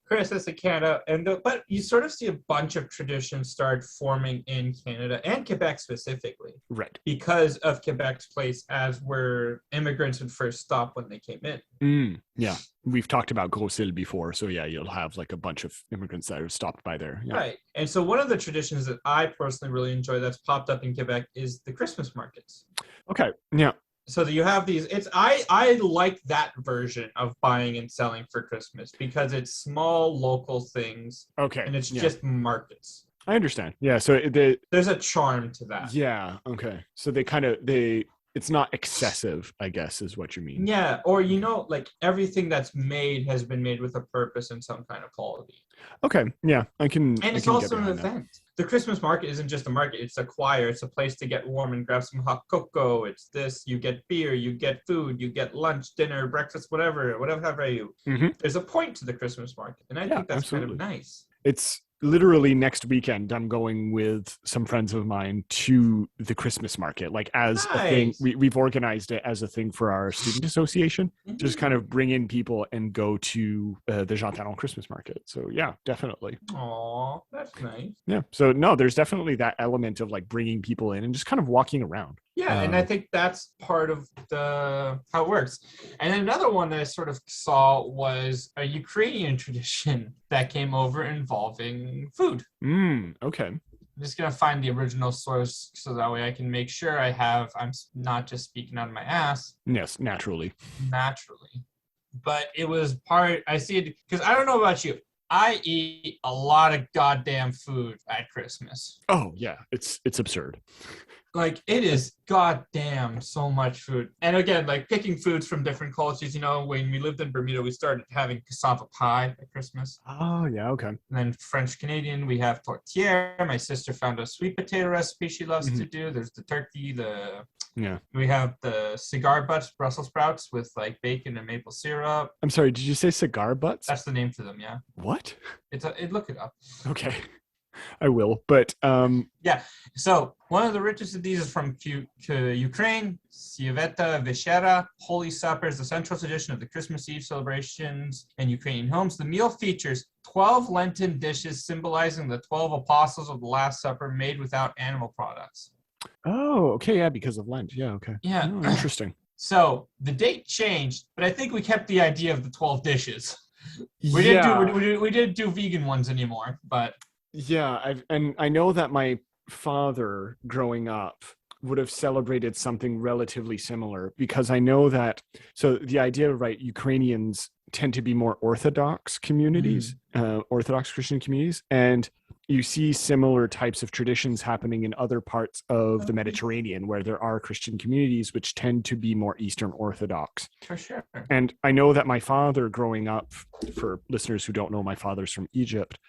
Christmas in Canada, but you sort of see a bunch of traditions start forming in Canada and Quebec specifically. Right. Because of Quebec's place as where immigrants would first stop when they came in. Yeah. We've talked about Gros Isle before. So yeah, you'll have like a bunch of immigrants that are stopped by there. Yeah. Right. And so one of the traditions that I personally really enjoy that's popped up in Quebec is the Christmas markets. Okay. Yeah. So that you have these, I like that version of buying and selling for Christmas because it's small local things. Okay. And it's just markets. I understand. Yeah. So there's a charm to that. Yeah. Okay. So it's not excessive, I guess, is what you mean. Yeah. Or, like everything that's made has been made with a purpose and some kind of quality. Okay. Yeah. And it's also an event. The Christmas market isn't just a market. It's a choir. It's a place to get warm and grab some hot cocoa. It's this. You get beer. You get food. You get lunch, dinner, breakfast, whatever have you. There's a point to the Christmas market. And I think that's absolutely kind of nice. It's literally next weekend I'm going with some friends of mine to the Christmas market, like as a thing. We've organized it as a thing for our student association, just kind of bring in people and go to the Jean Talon Christmas market. So yeah, definitely. Aw, that's nice. Yeah. So no, there's definitely that element of like bringing people in and just kind of walking around. Yeah, and I think that's part of how it works. And another one that I sort of saw was a Ukrainian tradition that came over involving food. Okay. I'm just going to find the original source so that way I can make sure I'm not just speaking out of my ass. Yes, naturally. But it was I see it, because I don't know about you. I eat a lot of goddamn food at Christmas. Oh, yeah. It's absurd. Like, it is goddamn so much food. And again, like picking foods from different cultures, when we lived in Bermuda, we started having cassava pie at Christmas. Oh, yeah, okay. And then French Canadian, we have tourtière. My sister found a sweet potato recipe she loves to do. There's the turkey, we have the cigar butts, Brussels sprouts with like bacon and maple syrup. I'm sorry, did you say cigar butts? That's the name for them, yeah. What? Look it up. Okay. I will, but yeah. So one of the richest of these is from Ukraine. Sieveta Veshera, Holy Supper is the central tradition of the Christmas Eve celebrations in Ukrainian homes. The meal features 12 Lenten dishes symbolizing the 12 apostles of the Last Supper made without animal products. Oh, okay, yeah, because of Lent. Yeah, okay. Yeah. Oh, interesting. So the date changed, but I think we kept the idea of the 12 dishes. We didn't do vegan ones anymore, but yeah, I know that my father growing up would have celebrated something relatively similar, because I know that, so the idea, right, Ukrainians tend to be more Orthodox communities, Orthodox Christian communities, and you see similar types of traditions happening in other parts of the Mediterranean where there are Christian communities which tend to be more Eastern Orthodox. For sure. And I know that my father growing up, for listeners who don't know, my father's from Egypt,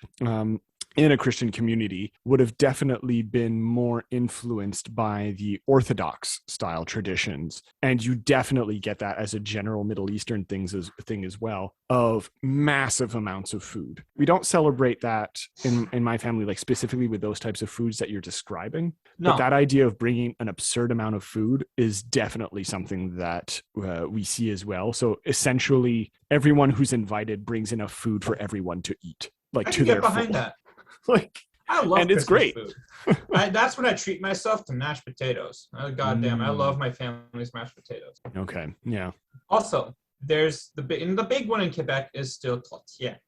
in a Christian community would have definitely been more influenced by the Orthodox style traditions. And you definitely get that as a general Middle Eastern thing as well, of massive amounts of food. We don't celebrate that in my family, like specifically with those types of foods that you're describing. But No. that idea of bringing an absurd amount of food is definitely something that we see as well. So essentially, everyone who's invited brings enough food for everyone to eat, like I to can get their behind full. that. Like, I love and it's Christmas great. food. That's when I treat myself to mashed potatoes. Oh, goddamn, I love my family's mashed potatoes. Okay, yeah. Also, there's the big one in Quebec is still tortilla.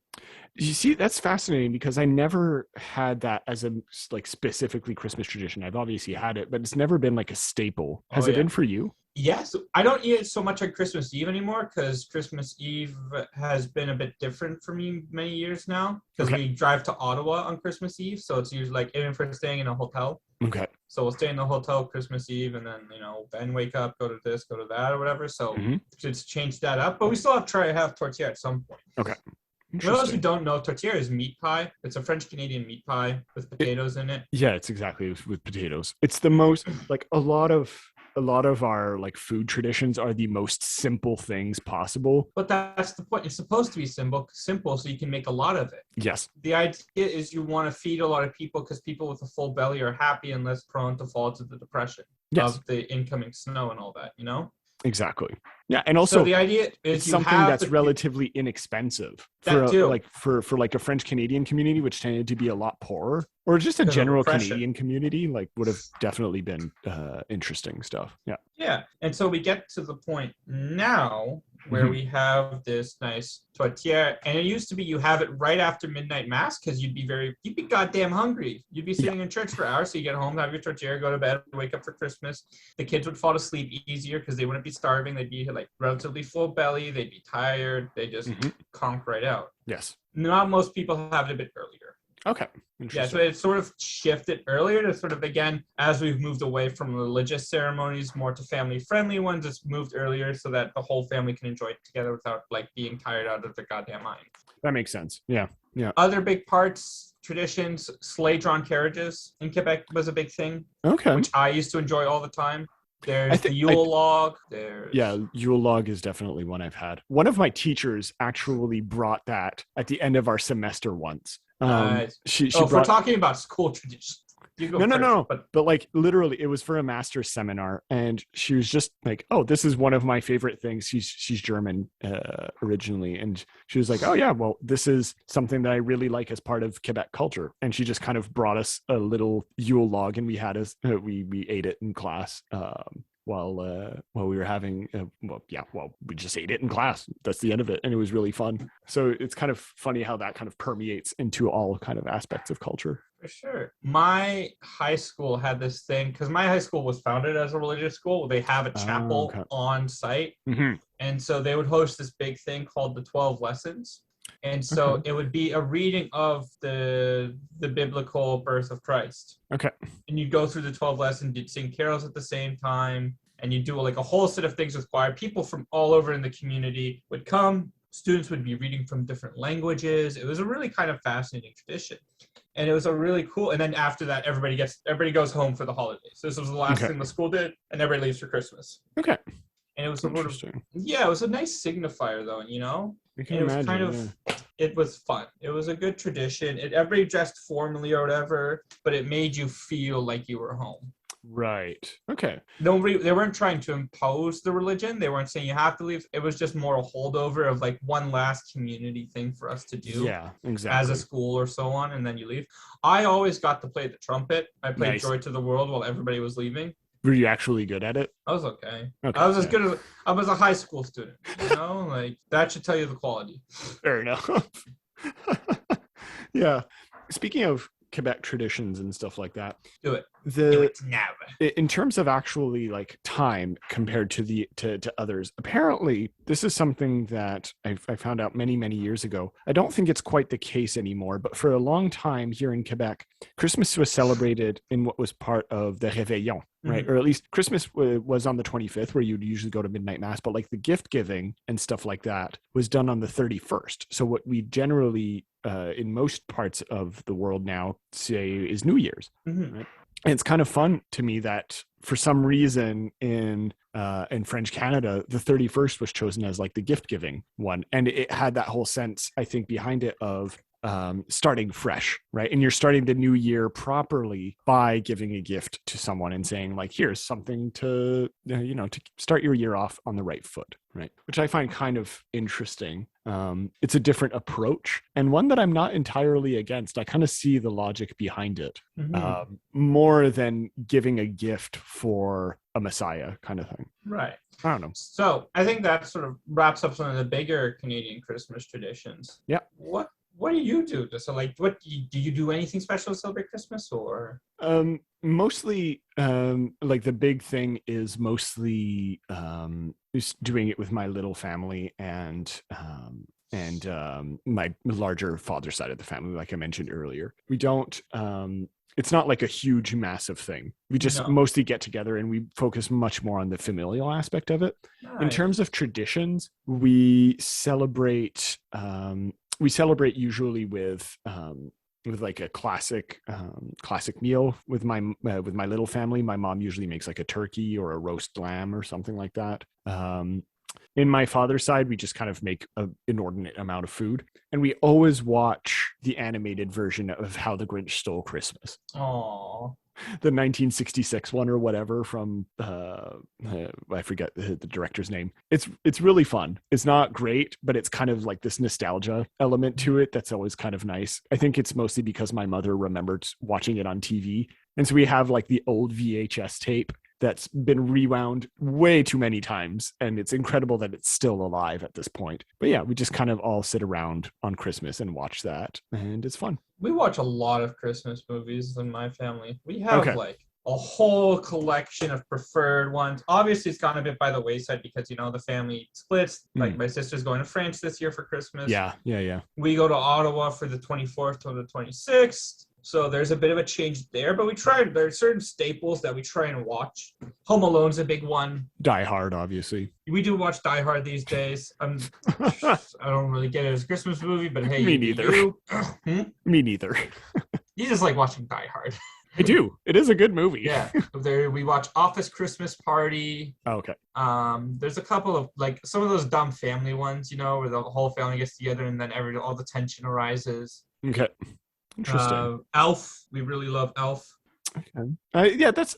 You see, that's fascinating because I never had that as a like specifically Christmas tradition. I've obviously had it, but it's never been like a staple. Has it Yeah. been for you? Yes, I don't eat it so much on Christmas Eve anymore because Christmas Eve has been a bit different for me many years now because Okay. we drive to Ottawa on Christmas Eve, so it's usually like even for staying in a hotel. Okay. So we'll stay in the hotel Christmas Eve and then, then wake up, go to this, go to that or whatever. So it's changed that up, but we still have tortilla at some point. Okay. For those who don't know, tortilla is meat pie. It's a French Canadian meat pie with potatoes in it. Yeah, it's exactly with potatoes. It's the most like a lot of our like food traditions are the most simple things possible. But that's the point. It's supposed to be simple so you can make a lot of it. Yes. The idea is you want to feed a lot of people because people with a full belly are happy and less prone to fall to the depression of the incoming snow and all that, Exactly. Yeah, and also so the idea is it's something that's relatively inexpensive for a French Canadian community, which tended to be a lot poorer, or just a general Canadian community, like would have definitely been interesting stuff. Yeah. Yeah, and so we get to the point now where we have this nice tortilla, and it used to be you have it right after midnight mass because you'd be goddamn hungry. You'd be sitting in church for hours, so you get home, have your tortilla, go to bed, wake up for Christmas. The kids would fall asleep easier because they wouldn't be starving. They'd be like relatively full belly. They'd be tired. They just conk right out. Yes. Not most people have it a bit earlier. Okay. Yeah, so it sort of shifted earlier to sort of, again, as we've moved away from religious ceremonies more to family-friendly ones, it's moved earlier so that the whole family can enjoy it together without, like, being tired out of their goddamn mind. That makes sense. Yeah, yeah. Other big parts, traditions, sleigh-drawn carriages in Quebec was a big thing. Okay. Which I used to enjoy all the time. There's the Yule log. Yeah, Yule log is definitely one I've had. One of my teachers actually brought that at the end of our semester once. She if we're talking about school traditions. No. But like literally, it was for a master's seminar, and she was just like, "Oh, this is one of my favorite things." She's German originally, and she was like, "Oh yeah, well, this is something that I really like as part of Quebec culture." And she just kind of brought us a little Yule log, and we ate it in class. While we were having we just ate it in class. That's the end of it, and it was really fun. So it's kind of funny how that kind of permeates into all kind of aspects of culture. For sure. My high school had this thing because my high school was founded as a religious school. They have a chapel on site, and so they would host this big thing called the 12 Lessons. And so it would be a reading of the biblical birth of Christ. Okay. And you'd go through the 12 lessons, you'd sing carols at the same time, and you'd do like a whole set of things with choir. People from all over in the community would come. Students would be reading from different languages. It was a really kind of fascinating tradition. And it was a really cool, and then after that, everybody goes home for the holidays. So this was the last thing the school did, and everybody leaves for Christmas. Okay. And it was interesting. It was a nice signifier though, It was kind of, it was fun. It was a good tradition. Everybody dressed formally or whatever, but it made you feel like you were home. Right. Okay. They weren't trying to impose the religion. They weren't saying you have to leave. It was just more a holdover of like one last community thing for us to do. Yeah, exactly. As a school or so on, and then you leave. I always got to play the trumpet. I played Joy to the World while everybody was leaving. Were you actually good at it? I was okay. I was as good as I was a high school student. Like that should tell you the quality. Fair enough. Yeah. Speaking of Quebec traditions and stuff like that. Do it. Do The it now. in terms of actually like time compared to to others, apparently this is something that I found out many years ago. I don't think it's quite the case anymore, but for a long time here in Quebec, Christmas was celebrated in what was part of the réveillon, right? Mhm. Or at least Christmas was on the 25th, where you'd usually go to midnight mass, but like the gift giving and stuff like that was done on the 31st. So what we generally in most parts of the world now say is New Year's, Mhm. right? And it's kind of fun to me that for some reason in French Canada, the 31st was chosen as like the gift giving one, and it had that whole sense, I think, behind it of starting fresh, right? And you're starting the new year properly by giving a gift to someone and saying like, here's something to to start your year off on the right foot, right? Which I find kind of interesting. It's a different approach and one that I'm not entirely against. I kind of see the logic behind it, Mhm. more than giving a gift for a messiah kind of thing. Right. I don't know. So I think that sort of wraps up some of the bigger Canadian Christmas traditions. Yeah. What do you do? So like, do you do anything special to celebrate Christmas or? Mostly, like the big thing is mostly just doing it with my little family and my larger father side of the family, like I mentioned earlier. We don't. It's not like a huge, massive thing. We just No. mostly get together and we focus much more on the familial aspect of it. In Nice. terms of traditions, we celebrate. We celebrate usually with like a classic meal with my little family. My mom usually makes like a turkey or a roast lamb or something like that. In my father's side, we just kind of make an inordinate amount of food, and we always watch the animated version of How the Grinch Stole Christmas, Oh. the 1966 one or whatever from I forget the director's name. It's really fun. It's not great, but it's kind of like this nostalgia element to it that's always kind of nice. I think it's mostly because my mother remembered watching it on TV, and so we have like the old VHS tape that's been rewound way too many times, and it's incredible that it's still alive at this point. But yeah, we just kind of all sit around on Christmas and watch that, and it's fun. We watch a lot of Christmas movies in my family. We have Okay. like a whole collection of preferred ones. Obviously, it's gone a bit by the wayside because, the family splits. Like my sister's going to France this year for Christmas. Yeah. We go to Ottawa for the 24th to the 26th. So there's a bit of a change there, but there are certain staples that we try and watch. Home Alone's a big one. Die Hard, obviously. We do watch Die Hard these days. I don't really get it as a Christmas movie, but hey, Me you do neither. you. Me neither. You just like watching Die Hard. I do. It is a good movie. Yeah. We watch Office Christmas Party. Oh, okay. There's a couple of like some of those dumb family ones, where the whole family gets together and then all the tension arises. Okay. Interesting. Elf. We really love Elf. Okay. Yeah, that's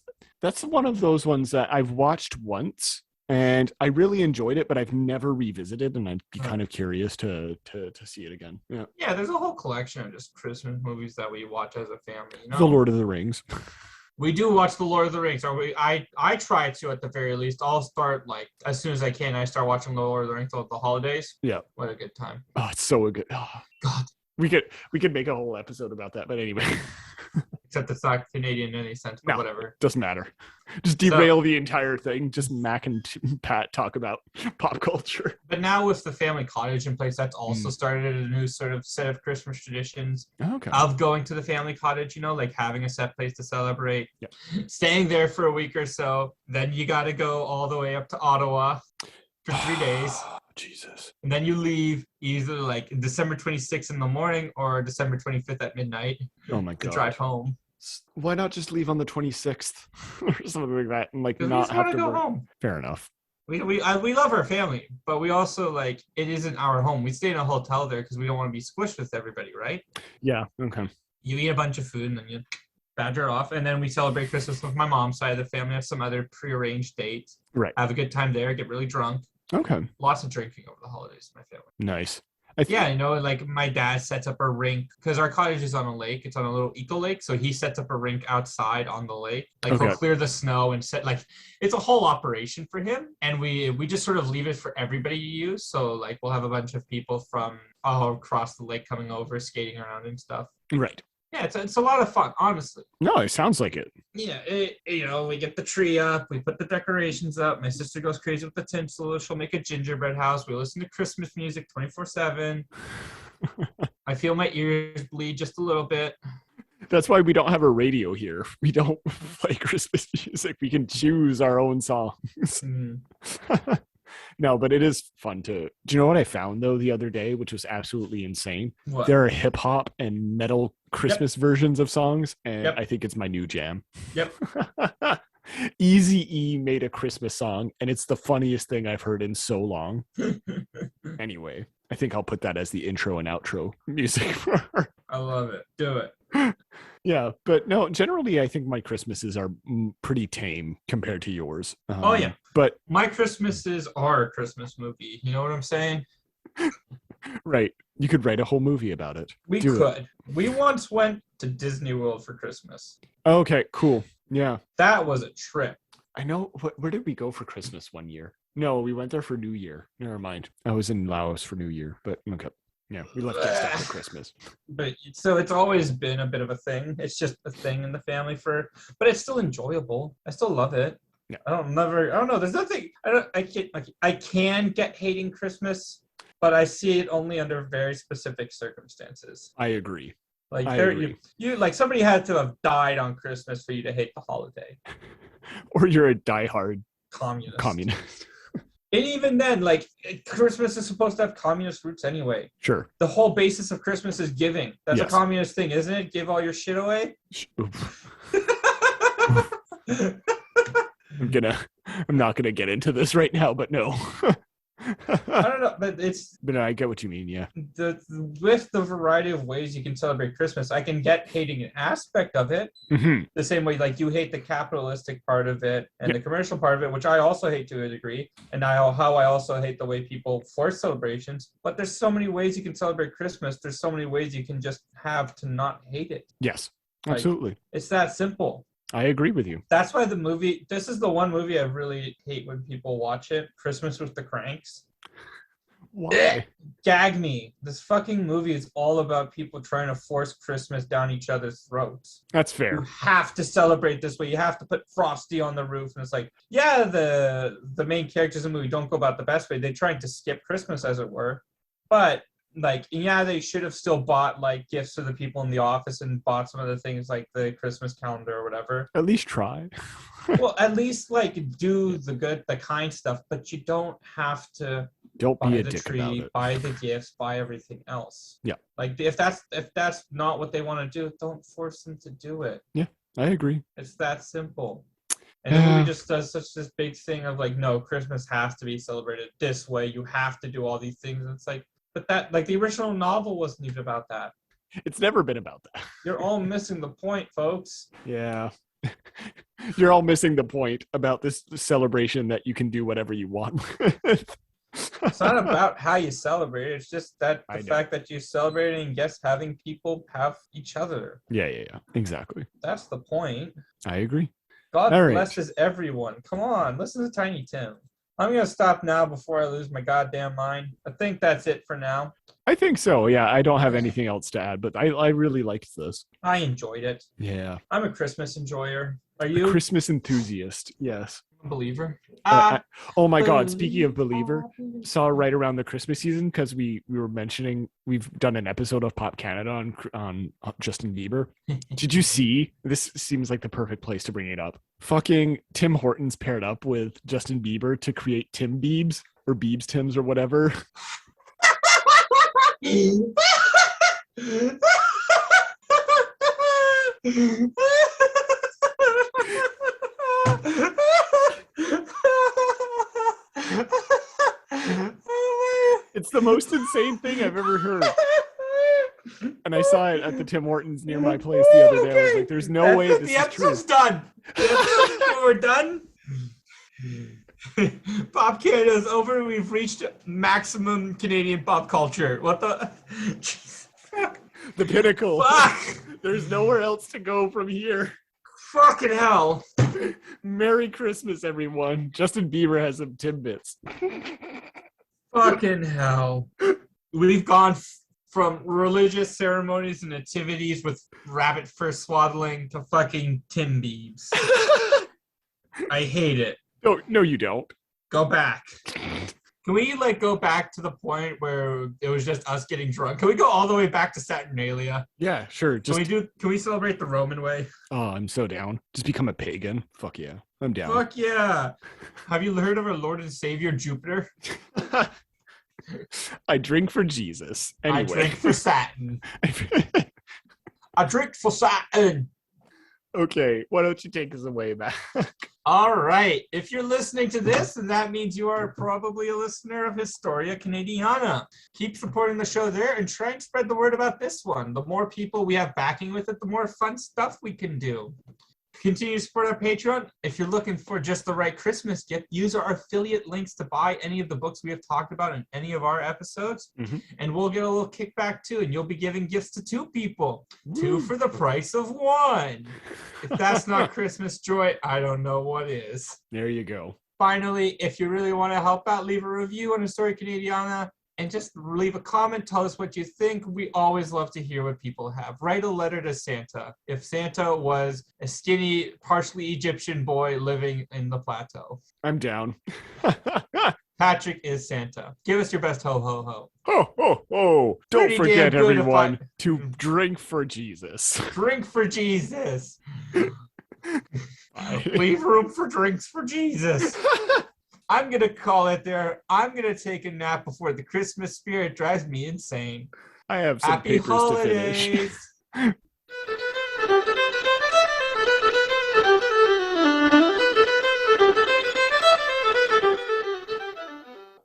one of those ones that I've watched once and I really enjoyed it, but I've never revisited, and I'd be kind of curious to see it again. Yeah. Yeah, there's a whole collection of just Christmas movies that we watch as a family. The Lord of the Rings. We do watch The Lord of the Rings. I try to at the very least. I'll start like as soon as I can. I start watching The Lord of the Rings over the holidays. Yeah. What a good time. Oh, it's so good. Oh, God. We could make a whole episode about that, but anyway. Except it's not Canadian in any sense, but whatever. Doesn't matter. Just derail the entire thing. Just Mac and Pat talk about pop culture. But now with the family cottage in place, that's also started a new sort of set of Christmas traditions. Okay. Of going to the family cottage, like having a set place to celebrate. Yeah. Staying there for a week or so. Then you got to go all the way up to Ottawa for 3 days. Jesus. And then you leave either like December 26th in the morning or December 25th at midnight. Oh my God. To drive home. Why not just leave on the 26th or something like that and like not we have to go home. Fair enough. We love our family, but we also like it isn't our home. We stay in a hotel there because we don't want to be squished with everybody, right? Yeah. Okay. You eat a bunch of food and then you badger off, and then we celebrate Christmas with my mom's side of the family. Have some other prearranged dates. Right. Have a good time there. Get really drunk. Okay. Lots of drinking over the holidays, my family. Nice. Like my dad sets up a rink because our cottage is on a lake. It's on a little eco lake, so he sets up a rink outside on the lake. Like he'll clear the snow and set it's a whole operation for him, and we just sort of leave it for everybody to use. So like we'll have a bunch of people from all across the lake coming over, skating around and stuff. Right. Yeah, it's a lot of fun, honestly. No, it sounds like it. Yeah, we get the tree up, we put the decorations up. My sister goes crazy with the tinsel. She'll make a gingerbread house. We listen to Christmas music 24/7. I feel my ears bleed just a little bit. That's why we don't have a radio here. We don't play Christmas music. We can choose our own songs. No, but it is fun to. Do you know what I found though the other day, which was absolutely insane? What? There are hip hop and metal Christmas versions of songs, and Yep. I think it's my new jam. Yep. Eazy-E made a Christmas song, and it's the funniest thing I've heard in so long. Anyway, I think I'll put that as the intro and outro music for her. I love it. Do it. Yeah, but no, generally I think my Christmases are pretty tame compared to yours. Oh yeah, but my Christmases are a Christmas movie. You know what I'm saying? Right, you could write a whole movie about it. We could. We once went to Disney World for Christmas. Okay, cool. Yeah, that was a trip. I know. Where did we go for Christmas one year? No, we went there for New Year. Never mind. I was in Laos for New Year, but okay. Yeah, we left just after Christmas. But so it's always been a bit of a thing. It's just a thing in the family but it's still enjoyable. I still love it. Yeah. I don't know. There's nothing. I can get hating Christmas, but I see it only under very specific circumstances. I agree. Like you like somebody had to have died on Christmas for you to hate the holiday. Or you're a diehard communist. And even then, like, Christmas is supposed to have communist roots anyway. Sure. The whole basis of Christmas is giving. That's a communist thing, isn't it? Give all your shit away. I'm not gonna get into this right now, but no. I don't know, but I get what you mean. Yeah. With the variety of ways you can celebrate Christmas, I can get hating an aspect of it. Mm-hmm. The same way, like, you hate the capitalistic part of it and the commercial part of it, which I also hate to a degree, and how I also hate the way people force celebrations. But there's so many ways you can celebrate Christmas. There's so many ways you can just have to not hate it. Yes, absolutely. Like, it's that simple. I agree with you. That's why this is the one movie I really hate when people watch it, Christmas with the Cranks. Why? Gag me. This fucking movie is all about people trying to force Christmas down each other's throats. That's fair. You have to celebrate this way. You have to put Frosty on the roof. And it's like, yeah, the main characters in the movie don't go about the best way. They're trying to skip Christmas, as it were. But like, yeah, they should have still bought like gifts for the people in the office and bought some other things like the Christmas calendar or whatever. At least try. Well, at least like do the kind stuff, but you don't have to be a dick about it. Buy the gifts, buy everything else. Yeah. Like if that's not what they want to do, don't force them to do it. Yeah, I agree. It's that simple. And the movie just does such this big thing of like, no, Christmas has to be celebrated this way. You have to do all these things. And it's like, but that, like, the original novel wasn't even about that. It's never been about that. You're all missing the point, folks. Yeah. You're all missing the point about this celebration that you can do whatever you want with. It's not about how you celebrate. It's just that the fact that you celebrate and just having people have each other. Yeah. Exactly. That's the point. I agree. God blesses everyone. Come on, listen to Tiny Tim. I'm going to stop now before I lose my goddamn mind. I think that's it for now. I think so. Yeah, I don't have anything else to add, but I really liked this. I enjoyed it. Yeah. I'm a Christmas enjoyer. Are you? A Christmas enthusiast, yes. Believer. Oh my God! Speaking of Believer, saw right around the Christmas season because we were mentioning we've done an episode of Pop Canada on Justin Bieber. Did you see? This seems like the perfect place to bring it up. Fucking Tim Hortons paired up with Justin Bieber to create Tim Biebs or Biebs Tims or whatever. It's the most insane thing I've ever heard. And I saw it at the Tim Hortons near my place the other day. I was like, there's no way this is true. The episode's done. We're done. Pop Canada is over. We've reached maximum Canadian pop culture. What the? The pinnacle. Fuck. There's nowhere else to go from here. Fucking hell. Merry Christmas, everyone. Justin Bieber has some Timbits. Fucking hell. We've gone From religious ceremonies and nativities with rabbit fur swaddling to fucking Tim Biebs. I hate it. No, you don't. Go back. Can we like go back to the point where it was just us getting drunk? Can we go all the way back to Saturnalia? Yeah, sure. Can we celebrate the Roman way? Oh, I'm so down. Just become a pagan. Fuck yeah. I'm down. Fuck yeah. Have you heard of our Lord and Savior Jupiter? I drink for Jesus. Anyway. I drink for Saturn. I drink for Saturn. Okay, why don't you take us away, Matt? All right. If you're listening to this, then that means you are probably a listener of Historia Canadiana. Keep supporting the show there and try and spread the word about this one. The more people we have backing with it, the more fun stuff we can do. Continue to support our Patreon. If you're looking for just the right Christmas gift, use our affiliate links to buy any of the books we have talked about in any of our episodes. Mm-hmm. And we'll get a little kickback too. And you'll be giving gifts to 2 people. Woo. 2 for the price of 1. If that's not Christmas joy, I don't know what is. There you go. Finally, if you really want to help out, leave a review on Historia Canadiana. And just leave a comment. Tell us what you think. We always love to hear what people have. Write a letter to Santa. If Santa was a skinny, partially Egyptian boy living in the plateau. I'm down. Patrick is Santa. Give us your best ho, ho, ho. Ho, ho, ho. Don't forget, everyone, to drink for Jesus. Drink for Jesus. Leave room for drinks for Jesus. I'm going to call it there. I'm going to take a nap before the Christmas spirit drives me insane. I have some Happy papers holidays. to finish.